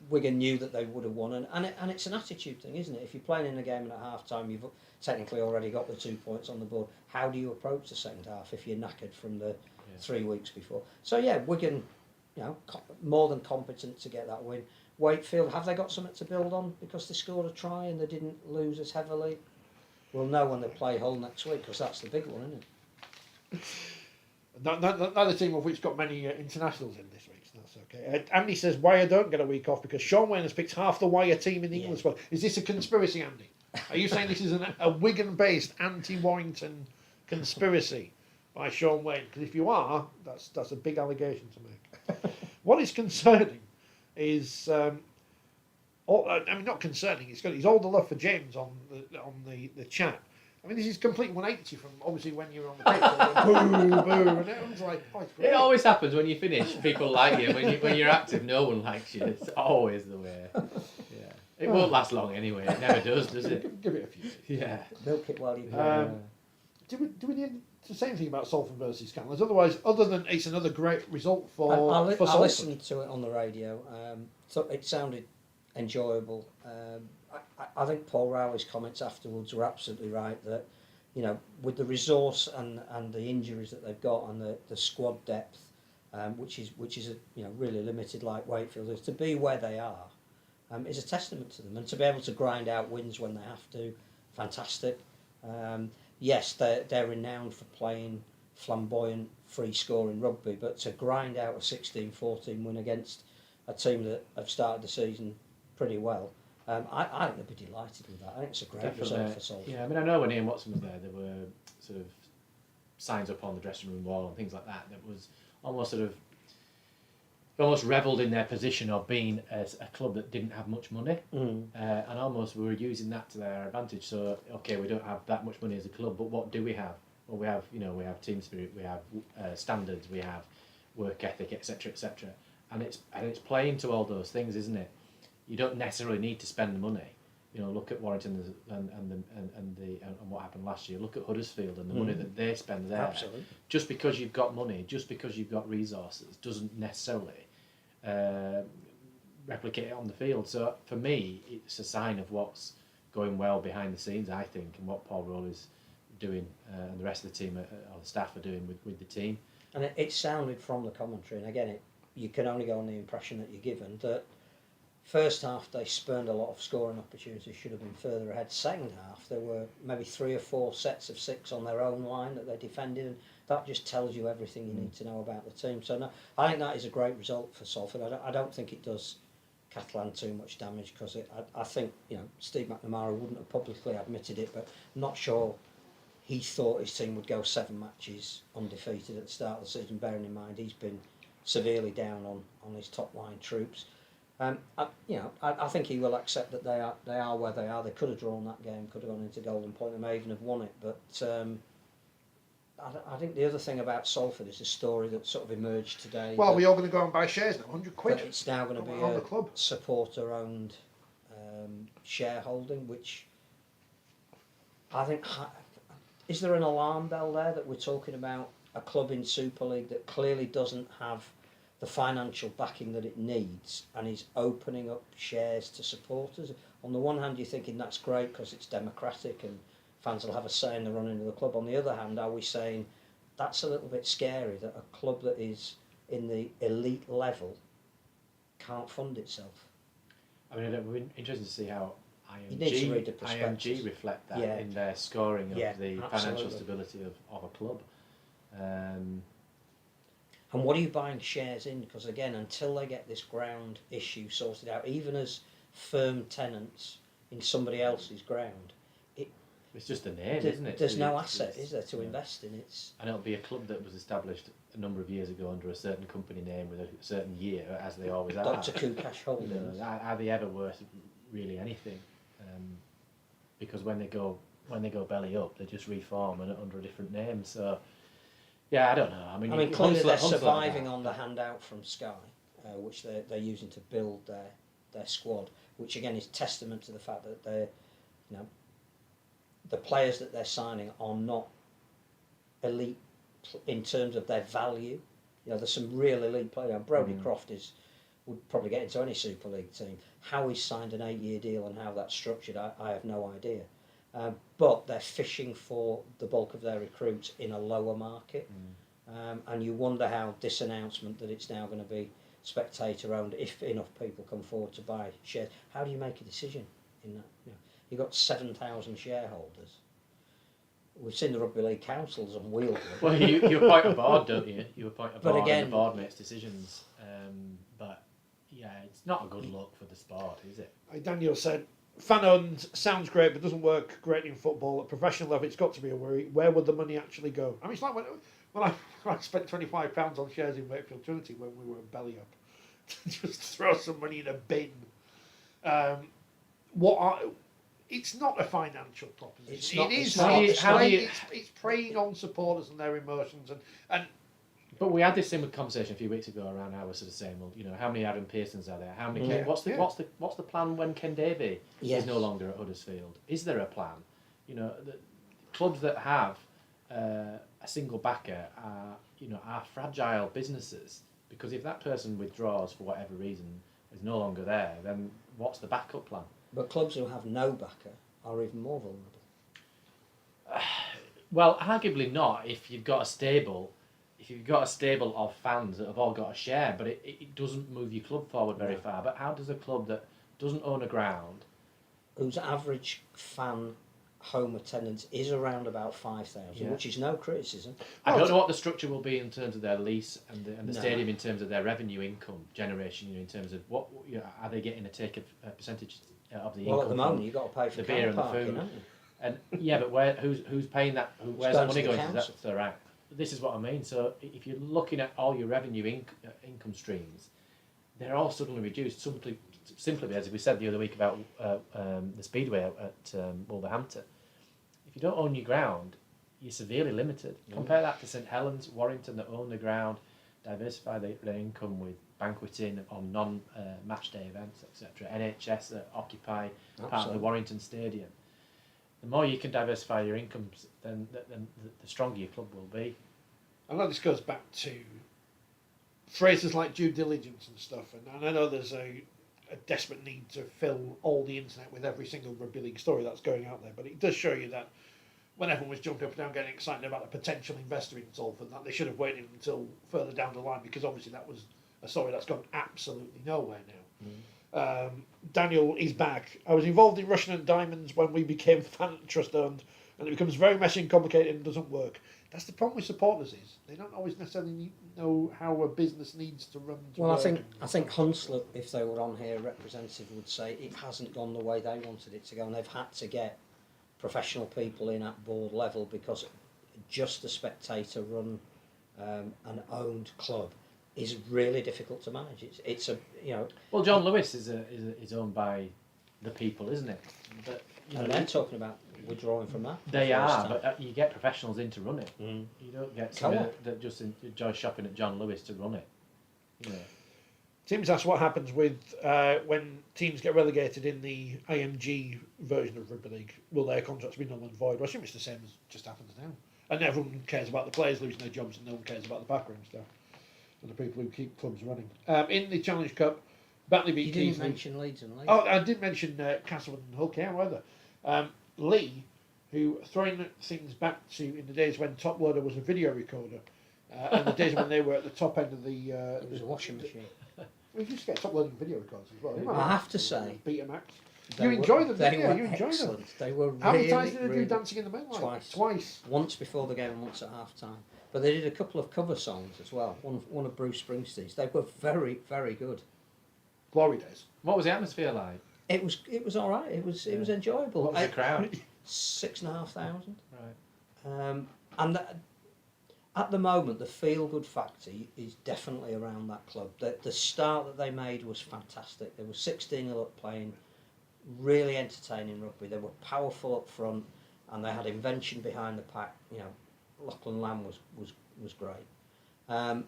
Wigan knew that they would have won, and it's an attitude thing, isn't it? If you're playing in a game and at half time, you've technically already got the 2 points on the board. How do you approach the second half if you're knackered from the 3 weeks before? So Wigan, more than competent to get that win. Wakefield, have they got something to build on because they scored a try and they didn't lose as heavily? We'll know when they play Hull next week because that's the big one, isn't it? Another team of which got many internationals in this week, so that's okay. Andy says Wire don't get a week off because Sean Wayne has picked half the Wire team in the England squad. Is this a conspiracy, Andy? Are you saying this is a Wigan-based anti-Warrington conspiracy by Sean Wayne? Because if you are, that's a big allegation to make. What is concerning is, not concerning. He's all the love for James on the chat. I mean, this is complete 180 from obviously when you were on the pitch, boo, boo, and everyone's like, oh, it's great. It always happens when you finish. People like you. When you're active, no one likes you. It's always the way. Yeah. It won't last long anyway. It never does it? Give it a few. Yeah. Milk it while you can. Do we need to say anything about Salford versus Candlers? Otherwise, other than it's another great result for I Salford. listened to it on the radio. So it sounded enjoyable. I think Paul Rowley's comments afterwards were absolutely right that, with the resource and the injuries that they've got and the squad depth, which is really limited like Wakefield is, to be where they are is a testament to them, and to be able to grind out wins when they have to, fantastic. Yes, they're renowned for playing flamboyant, free-scoring rugby, but to grind out a 16-14 win against a team that have started the season pretty well, I think they'd be delighted with that. I think it's a great result for Salford. Yeah, I mean, I know when Ian Watson was there were sort of signs up on the dressing room wall and things like that was almost almost revelled in their position of being a club that didn't have much money, and almost we were using that to their advantage. So, okay, we don't have that much money as a club, but what do we have? Well, we have team spirit, we have standards, we have work ethic, etc., etc. And it's playing to all those things, isn't it? You don't necessarily need to spend the money. Look at Warrington and what happened last year. Look at Huddersfield and the money that they spend there. Absolutely. Just because you've got money, just because you've got resources, doesn't necessarily replicate it on the field. So for me, it's a sign of what's going well behind the scenes, I think, and what Paul Rowley's doing and the rest of the team or the staff are doing with the team. And it sounded from the commentary, and again, you can only go on the impression that you're given, that first half they spurned a lot of scoring opportunities, should have been further ahead. Second half there were maybe 3 or 4 sets of 6 on their own line that they defended, and that just tells you everything you need to know about the team. So no, I think that is a great result for Salford. I don't think it does Catalan too much damage, because I think Steve McNamara wouldn't have publicly admitted it, but I'm not sure he thought his team would go 7 matches undefeated at the start of the season, bearing in mind he's been severely down on his top line troops. I think he will accept that they are where they are. They could have drawn that game, could have gone into Golden Point, they may even have won it. But I think the other thing about Salford is a story that sort of emerged today. Well, we're all going to go and buy shares now, £100. It's now going to be a supporter-owned shareholding, which I think... Is there an alarm bell there that we're talking about a club in Super League that clearly doesn't have the financial backing that it needs and is opening up shares to supporters? On the one hand, you're thinking that's great because it's democratic and fans will have a say in the running of the club. On the other hand, are we saying that's a little bit scary, that a club that is in the elite level can't fund itself? I mean, it'll be interesting to see how IMG reflect that in their scoring of the financial stability of a club. And what are you buying shares in? Because again, until they get this ground issue sorted out, even as firm tenants in somebody else's ground, it's just a name, isn't it? There's no asset, is there, to invest in? And it'll be a club that was established a number of years ago under a certain company name with a certain year, as they always are. Dr. Kukash Holdings. Are they ever worth really anything? Because when they go belly up, they just reform and under a different name. So, yeah, I don't know. I mean clearly they're surviving on the handout from Sky, which they're using to build their squad, which again is testament to the fact that they're, the players that they're signing are not elite in terms of their value. There's some real elite players. Brodie Croft would probably get into any Super League team. How he's signed an 8-year deal and how that's structured, I have no idea. But they're fishing for the bulk of their recruits in a lower market. And you wonder how this announcement that it's now going to be spectator-owned, if enough people come forward to buy shares. How do you make a decision in that? You know, you've got 7,000 shareholders. We've seen the Rugby League councils unwieldy. Well, you appoint a board, don't you? You appoint a board, again, and the board makes decisions. But yeah, it's not a good look for the sport, is it? Like Daniel said, fan-owned sounds great, but doesn't work great in football. At professional level, it's got to be a worry. Where would the money actually go? I mean, it's like when I spent £25 on shares in Wakefield Trinity when we were belly up. Just throw some money in a bin. It's not a financial proposition. It's preying on supporters and their emotions and. But we had this similar conversation a few weeks ago around how we're sort of saying, well, you know, how many Adam Pearsons are there? How many? What's the plan when Ken Davey is no longer at Huddersfield? Is there a plan? You know, the clubs that have a single backer are fragile businesses, because if that person withdraws for whatever reason, is no longer there, then what's the backup plan? But clubs who have no backer are even more vulnerable. Well, arguably not if you've got a stable. If you've got a stable of fans that have all got a share, but it doesn't move your club forward very far. But how does a club that doesn't own a ground, whose average fan home attendance is around about 5,000, which is no criticism. I don't know what the structure will be in terms of their lease and the stadium in terms of their revenue income generation. You know, in terms of what are they getting a percentage of the income? Well, at the moment you've got to pay for the beer and the food. And but who's paying that? Where's the money going to? That's the right. This is what I mean. So if you're looking at all your revenue income streams, they're all suddenly reduced simply as we said the other week about the Speedway at Wolverhampton. If you don't own your ground, you're severely limited. Compare that to St Helens, Warrington, that own the ground, diversify their income with banqueting on non-match day events, etc. NHS that occupy part of the Warrington Stadium. The more you can diversify your incomes, then the stronger your club will be. I know this goes back to phrases like due diligence and stuff, and I know there's a desperate need to fill all the internet with every single Rugby League story that's going out there, but it does show you that when everyone was jumping up and down getting excited about a potential investor in Salford, that they should have waited until further down the line, because obviously that was a story that's gone absolutely nowhere now. Daniel is back. I was involved in Russian and Diamonds when we became fan trust owned, and it becomes very messy and complicated and doesn't work. That's the problem with supporters, is they don't always necessarily know how a business needs to run. I think Hunslet, if they were on here, representative, would say it hasn't gone the way they wanted it to go, and they've had to get professional people in at board level, because just a spectator run an owned club is really difficult to manage. It's a Well, John Lewis is owned by the people, isn't it? But and they're talking about withdrawing from that. They are, but you get professionals in to run it. You don't get someone that just enjoys shopping at John Lewis to run it. Yeah. Tim's asked what happens with when teams get relegated in the IMG version of Rugby League. Will their contracts be null and void? Well, I assume it's the same as just happens now. And everyone cares about the players losing their jobs, and no one cares about the backroom stuff and the people who keep clubs running. In the Challenge Cup, Batley beat Keighley. You didn't mention Leeds and Leeds. Oh, I did mention Castle and Hull, yeah, whether. Lee, who, throwing things back to in the days when Top Loader was a video recorder, and the days when they were at the top end of the... it was a washing machine. We used to get Top Loading video recorders as well. I have to say... Betamax. You enjoy them, didn't you? You enjoy them. They were really, How many times did they do Dancing in the Moonlight? Twice. Once before the game and once at half time. But they did a couple of cover songs as well. One of Bruce Springsteen's. They were very, very good. Glory days. What was the atmosphere like? It was all right. It was enjoyable. What was the crowd? 6,500. Right. And at the moment, the feel-good factor is definitely around that club. The start that they made was fantastic. They were 16-0 up playing, really entertaining rugby. They were powerful up front, and they had invention behind the pack. Lachlan Lamb was great. And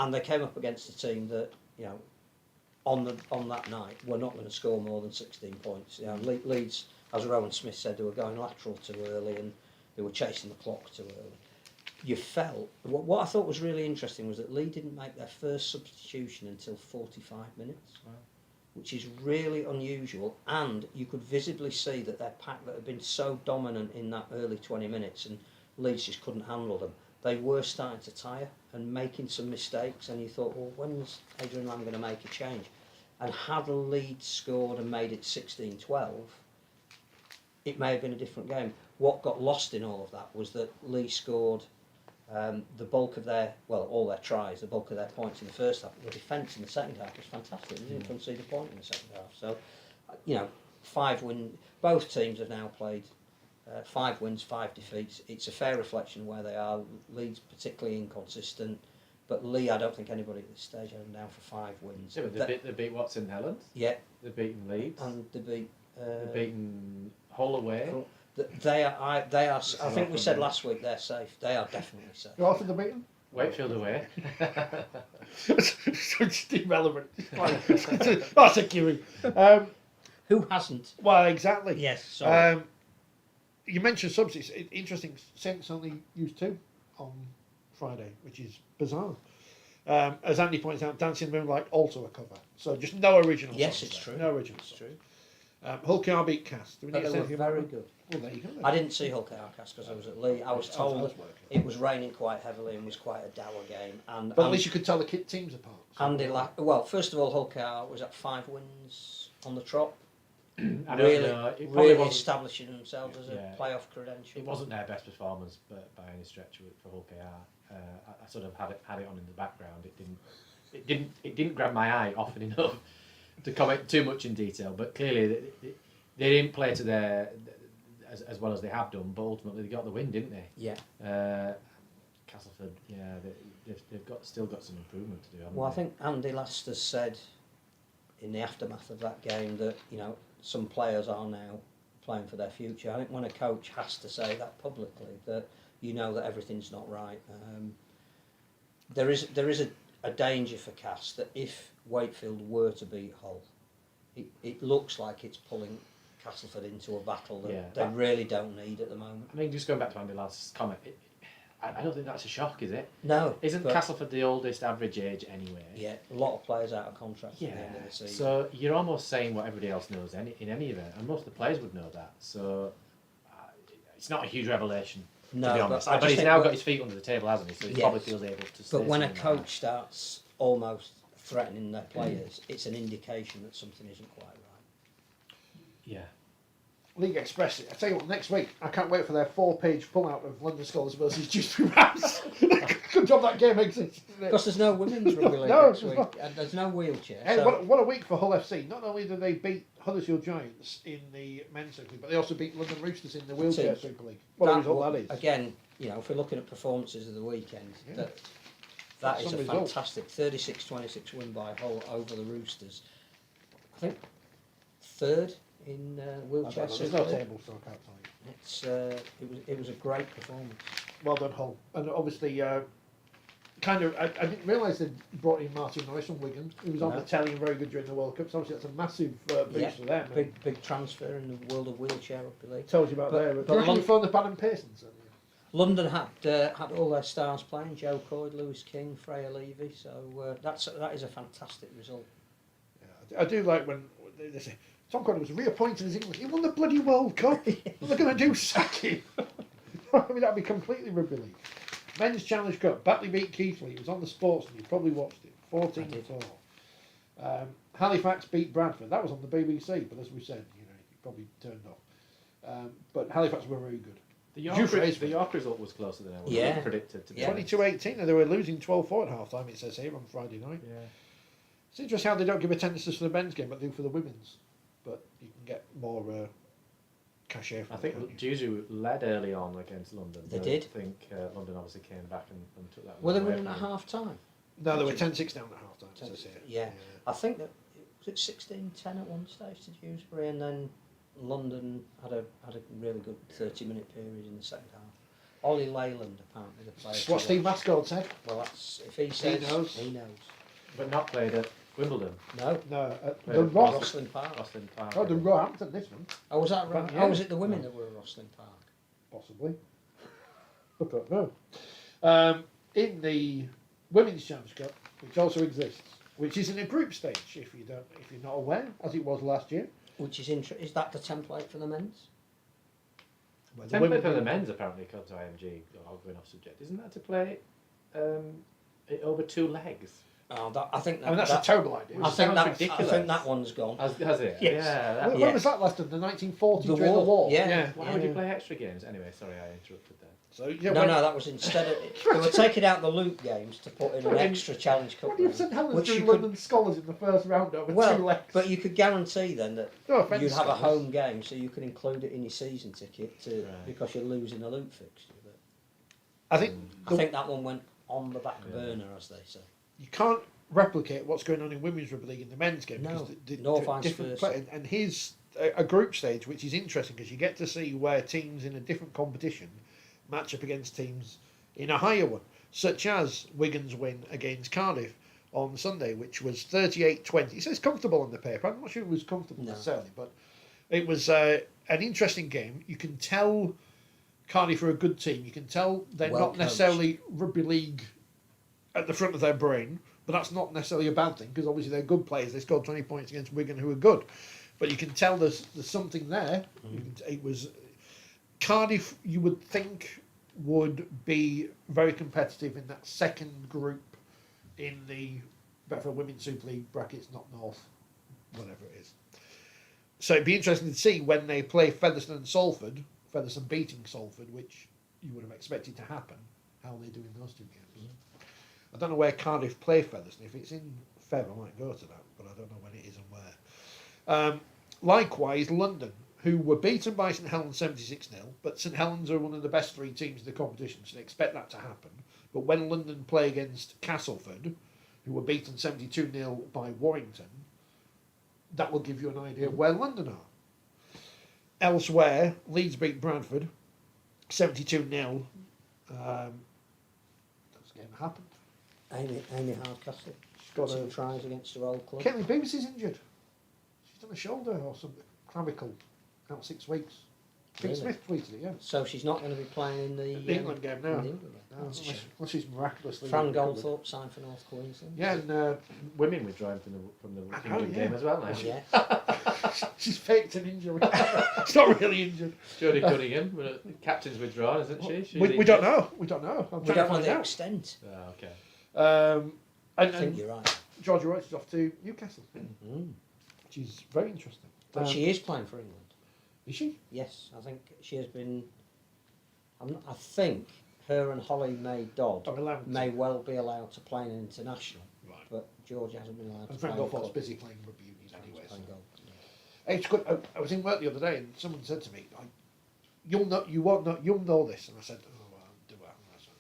they came up against a team that, on that night, were not going to score more than 16 points. Leeds, as Rowan Smith said, they were going lateral too early and they were chasing the clock too early. You felt... What I thought was really interesting was that Leeds didn't make their first substitution until 45 minutes, which is really unusual, and you could visibly see that their pack that had been so dominant in that early 20 minutes, and Leeds just couldn't handle them, they were starting to tire and making some mistakes, and you thought, well, when's Adrian Lamb going to make a change? And had Leeds scored and made it 16-12, it may have been a different game. What got lost in all of that was that Leeds scored the bulk of their, well, all their tries, the bulk of their points in the first half. The defence in the second half was fantastic. They didn't concede a point in the second half. So, 5 wins. Both teams have now played 5 wins, 5 defeats. It's a fair reflection of where they are. Leeds particularly inconsistent, but Lee, I don't think anybody at this stage had them down for 5 wins. Yeah, but they beat what's in Helens. Yeah. They've beaten Leeds. And they beat. They've beaten Hull away. They are. I think we said last week they're safe. They are definitely safe. Who else did they beat them? Wakefield away. It's irrelevant. That's a kiwi. Who hasn't? Well, exactly. Yes. Sorry. You mentioned subs. It's interesting. Saints only used 2 on Friday, which is bizarre. As Andy points out, Dancing Moonlight also a cover. So just no original. Yes, songs it's there. true. No original. It's songs. true. Hull KR beat Cast. Do we But need to they say were anything about very them? good. Well, there you go. Then. I didn't see Hull Carcast because I was at Lee. I was told working. it was raining quite heavily and was quite a dour game. And But at least you could tell the teams apart. So. Andy, well, first of all, Hull KR was at 5 wins on the trot. I don't really, know. It probably really wasn't, establishing themselves as a playoff credential. it wasn't their best performance, but by any stretch for Hull KR. I sort of had it on in the background. It didn't grab my eye often enough to comment too much in detail. But clearly, they didn't play to their as well as they have done. But ultimately, they got the win, didn't they? Yeah. Castleford, they've still got some improvement to do. Well, I think Andy Laster said in the aftermath of that game that some players are now playing for their future. I think when a coach has to say that publicly, that that everything's not right. There is a danger for Cass that if Wakefield were to beat Hull, it looks like it's pulling Castleford into a battle that they really don't need at the moment. I mean, just going back to Andy Lass's comment, I don't think that's a shock, is it? No. Isn't Castleford the oldest average age anyway? Yeah, a lot of players out of contract at the end of the season. So you're almost saying what everybody else knows in any event, and most of the players would know that. So it's not a huge revelation, no, to be honest. But he's now got his feet under the table, hasn't he? So he probably feels able to stay. But when a coach starts almost threatening their players, it's an indication that something isn't quite right. Yeah. League Express. I tell you what, next week I can't wait for their 4-page pullout of London Scholars versus Dewsbury Rams. Good job that game exists. Because there's no women's rugby league No, next week, and there's no wheelchair. Hey, so what a week for Hull FC. Not only did they beat Huddersfield Giants in the men's Super League, but they also beat London Roosters in the wheelchair Super League. What a result that is. Again, if we're looking at performances of the weekend, that is a fantastic 36-26 win by Hull over the Roosters. I think 3rd in wheelchair There's Super no League. table, so I can't tell you. It was a great performance. Well done, Hull. And obviously, I didn't realise they'd brought in Martin Norris from Wigan, who was on the telly and very good during the World Cup. So obviously that's a massive boost for them. Big transfer in the world of wheelchair rugby league. Tells you about there. But you phoned the Bannon Pearsons? London had all their stars playing: Joe Coyd, Lewis King, Freya Levy. So that is a fantastic result. Yeah, I do like when they say Tom Coyd was reappointed as England. He won the bloody World Cup. What are they going to do? Sack him? I mean, that'd be completely rugby league. Men's Challenge Cup. Batley beat Keighley. It was on the Sports, and you probably watched it. 14-4. Halifax beat Bradford. That was on the BBC, but as we said, you probably turned off. But Halifax were very good. The York result was closer than I would have predicted. To be 22-18, and they were losing 12-4 at half time, it says here, on Friday night. Yeah. It's interesting how they don't give attendances for the men's game, but do for the women's. But you can get more cachet from I think Dewsbury led early on against London. They did. I think London obviously came back and took that. Were they winning at half time? No, they were 10-6 down at half time, it says here. Yeah. I think that was it 16-10 at one stage to Dewsbury, and then London had a really good 30-minute period in the second half. Ollie Leyland, apparently the player. What Steve Mascard said. Well, that's if he says he knows. But not played at Wimbledon. No, Played the at Ross. Roslyn Park. Roslyn Park. Oh, the Roehampton, this one. Oh, was that right? Yeah. Oh, was it the women that were at Roslyn Park? Possibly. I don't know. In the Women's Champions Cup, which also exists, which is in a group stage, if you're not aware, as it was last year. Which is is that the template for the men's? Where Template for the men's apparently, according to IMG, going off subject, isn't that to play it over 2 legs? Oh, I think that, I mean, that's a terrible idea. I think ridiculous. that one's gone. Has it? Yes. Yeah. When was that last done? The 1940s The during the war. war? Yeah. Why would you play extra games? Anyway, sorry, I interrupted there. So, yeah, No, that was instead of... They were taking out the loop games to put in an extra challenge cup. What do you St Helens which doing you London Scholars in the first round over 2 legs? But you could guarantee then that No offence, you'd have a Scholars. home game, so you could include it in your season ticket because you're losing a loop fixture. But I think that one went on the back burner, as they say. you can't replicate what's going on in Women's Rugby League in the men's game. No, because nor vice different versa. play, and here's a group stage, which is interesting because you get to see where teams in a different competition match up against teams in a higher one, such as Wigan's win against Cardiff on Sunday, which was 38-20. It says comfortable on the paper. I'm not sure it was comfortable necessarily, but it was an interesting game. You can tell Cardiff are a good team. You can tell they're Well not coached. necessarily Rugby League at the front of their brain, but that's not necessarily a bad thing because obviously they're good players. They scored 20 points against Wigan, who are good, but you can tell there's something there. It was Cardiff. You would think would be very competitive in that second group in the Betfred Women's Super League brackets, not North, whatever it is. So it'd be interesting to see when they play Featherstone and Salford, Featherstone beating Salford, which you would have expected to happen, how they do in those 2 games. I don't know where Cardiff play Featherstone. If it's in Feb, I might go to that, but I don't know when it is and where. Likewise, London, who were beaten by St Helens 76-0, but St Helens are one of the best 3 teams in the competition, so they expect that to happen. But when London play against Castleford, who were beaten 72-0 by Warrington, that will give you an idea of where London are. Elsewhere, Leeds beat Bradford 72-0. That's game happened. Amy Hardcastle. She's got 2 tries against her old club. Caitlin Beavis is injured. She's done a shoulder or something. Clavicle. Out 6 weeks. Pete Really? Smith tweeted it, yeah. So she's not going to be playing in the England game now. in the England game. No, That's a shame. unless she's miraculously Fran recovered. Goldthorpe signed for North Queensland. Yeah, and Women withdrawing from the I know, England yeah. game as well now. Yeah. she's faked an injury. She's not really injured. Jodie Cunningham, captain's withdrawn, isn't she? She's We don't know. We don't know. I'm We trying to don't know find the out. extent. Oh, okay. I And think you're right. Georgia Roach is off to Newcastle, Mm. which is very interesting. But she is playing for England. Is she? Yes, I think she has been. I think her and Holly May Dodd Are allowed to. may well be allowed to play in an international, Right. but Georgia hasn't been allowed And to play. Frank in Goldthorpe's club. busy playing rugby union anyway. So. Playing golf, yeah. It's good. I was in work the other day and someone said to me, "You'll know, you won't know, you'll know this." And I said, "Oh, well, do I?" And I said,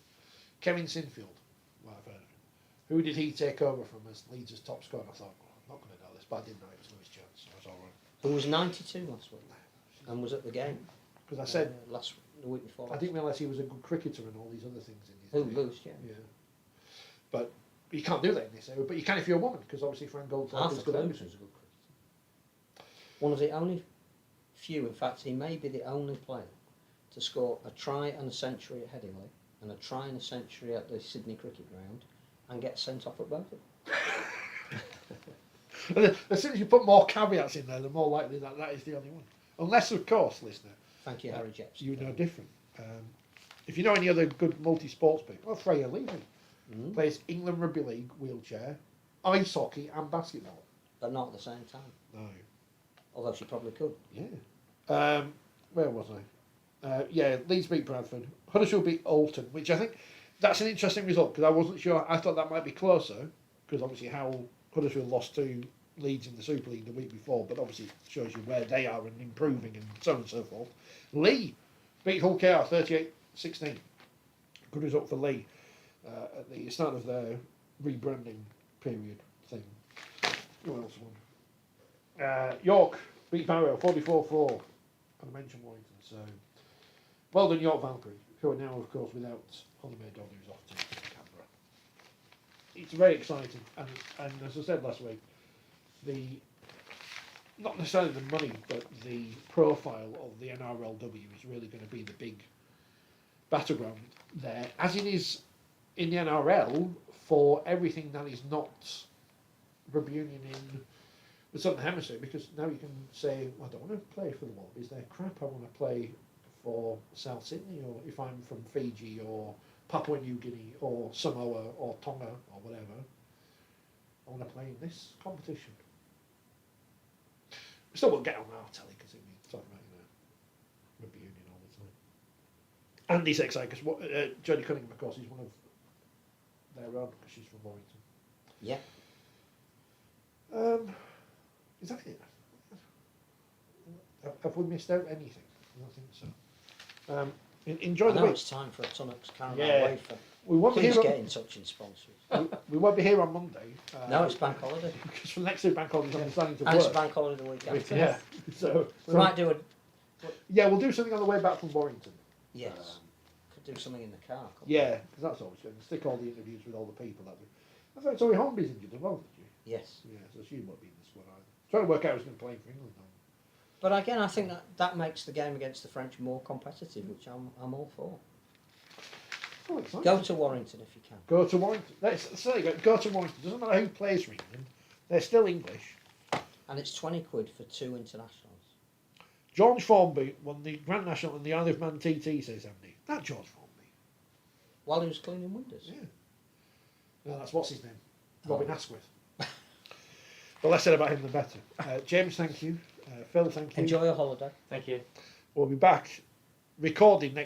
Kevin Sinfield. Well, I've heard of him. Who did he take over from as Leeds' top scorer? And I thought, well, I'm not going to know this, but I didn't know it was Lewis Jones. So I was all right. Who was 92 last week and was at the game. Because I said the week before. I didn't realise he was a good cricketer and all these other things in his. Who day. Lewis, yeah. Yeah. But you can't do that in this area. But you can if you're a woman, because obviously Frank Goldthorpe is Arthur good at Close everything. was a good cricketer. One of the only few, in fact, he may be the only player to score a try and a century at Headingley and a try and a century at the Sydney Cricket Ground and get sent off at both of them. As soon as you put more caveats in there, the more likely that is the only one. Unless, of course, listener, Thank you, Harry Jepson. you know different. If you know any other good multi-sports people, well, Freya Levy plays England Rugby League, wheelchair, ice hockey and basketball. But not at the same time. No. Although she probably could. Yeah. Where was I? Leeds beat Bradford. Huddersfield beat Alton, which I think that's an interesting result because I wasn't sure. I thought that might be closer because obviously how Huddersfield lost to Leeds in the Super League the week before, but obviously it shows you where they are and improving and so on and so forth. Lee beat Hull KR 38-16. Good result for Lee at the start of their rebranding period thing. Who else won? York beat Barrow 44-4. I mentioned Warrington, so well done York Valkyrie, who are now of course without Holly May Dodd, who's off to Canberra. It's very exciting, and as I said last week, not necessarily the money, but the profile of the NRLW is really going to be the big battleground there, as it is in the NRL for everything that is not rugby union in the Southern Hemisphere, because now you can say, I don't want to play for the Wallabies, they're crap, I want to play for South Sydney, or if I'm from Fiji or Papua New Guinea or Samoa or Tonga or whatever, I want to play in this competition. We still won't get on our telly because it means talking about rugby union all the time. And he's excited because Jodie Cunningham, of course, is one of their own because she's from Warrington. Yeah. Is that it? Have we missed out anything? I don't think so. Enjoy I the know week. it's time for a Tunnocks Caramel Yeah. Wafer. We won't be Please here. get in touch and sponsors. We won't be here on Monday. No, it's bank holiday. Because for the next two bank holidays, I'm deciding to And it's work. bank holiday the week after. Yeah. So We might do a... yeah, we'll do something on the way back from Warrington. Yes. Could do something in the car. couldn't Yeah, because that's always good. Stick all the interviews with all the people that we. I thought Zoe Hornby's injured as well, did you? we? Yes. Yeah, so she won't be in the squad either. Trying to work out who's going to play for England now. But again, I think that makes the game against the French more competitive, which I'm all for. Oh, exciting. Go to Warrington if you can. Go to Warrington. Go to Warrington. Doesn't matter who plays for England. They're still English. And it's 20 quid for 2 internationals. George Formby won the Grand National in the Isle of Man TT, says Andy. That George Formby. While he was cleaning windows. Yeah. No, that's what's his name? Robin Asquith. The less said about him, the better. James, thank you. Phil, thank you. Enjoy your holiday. Thank you. We'll be back recording next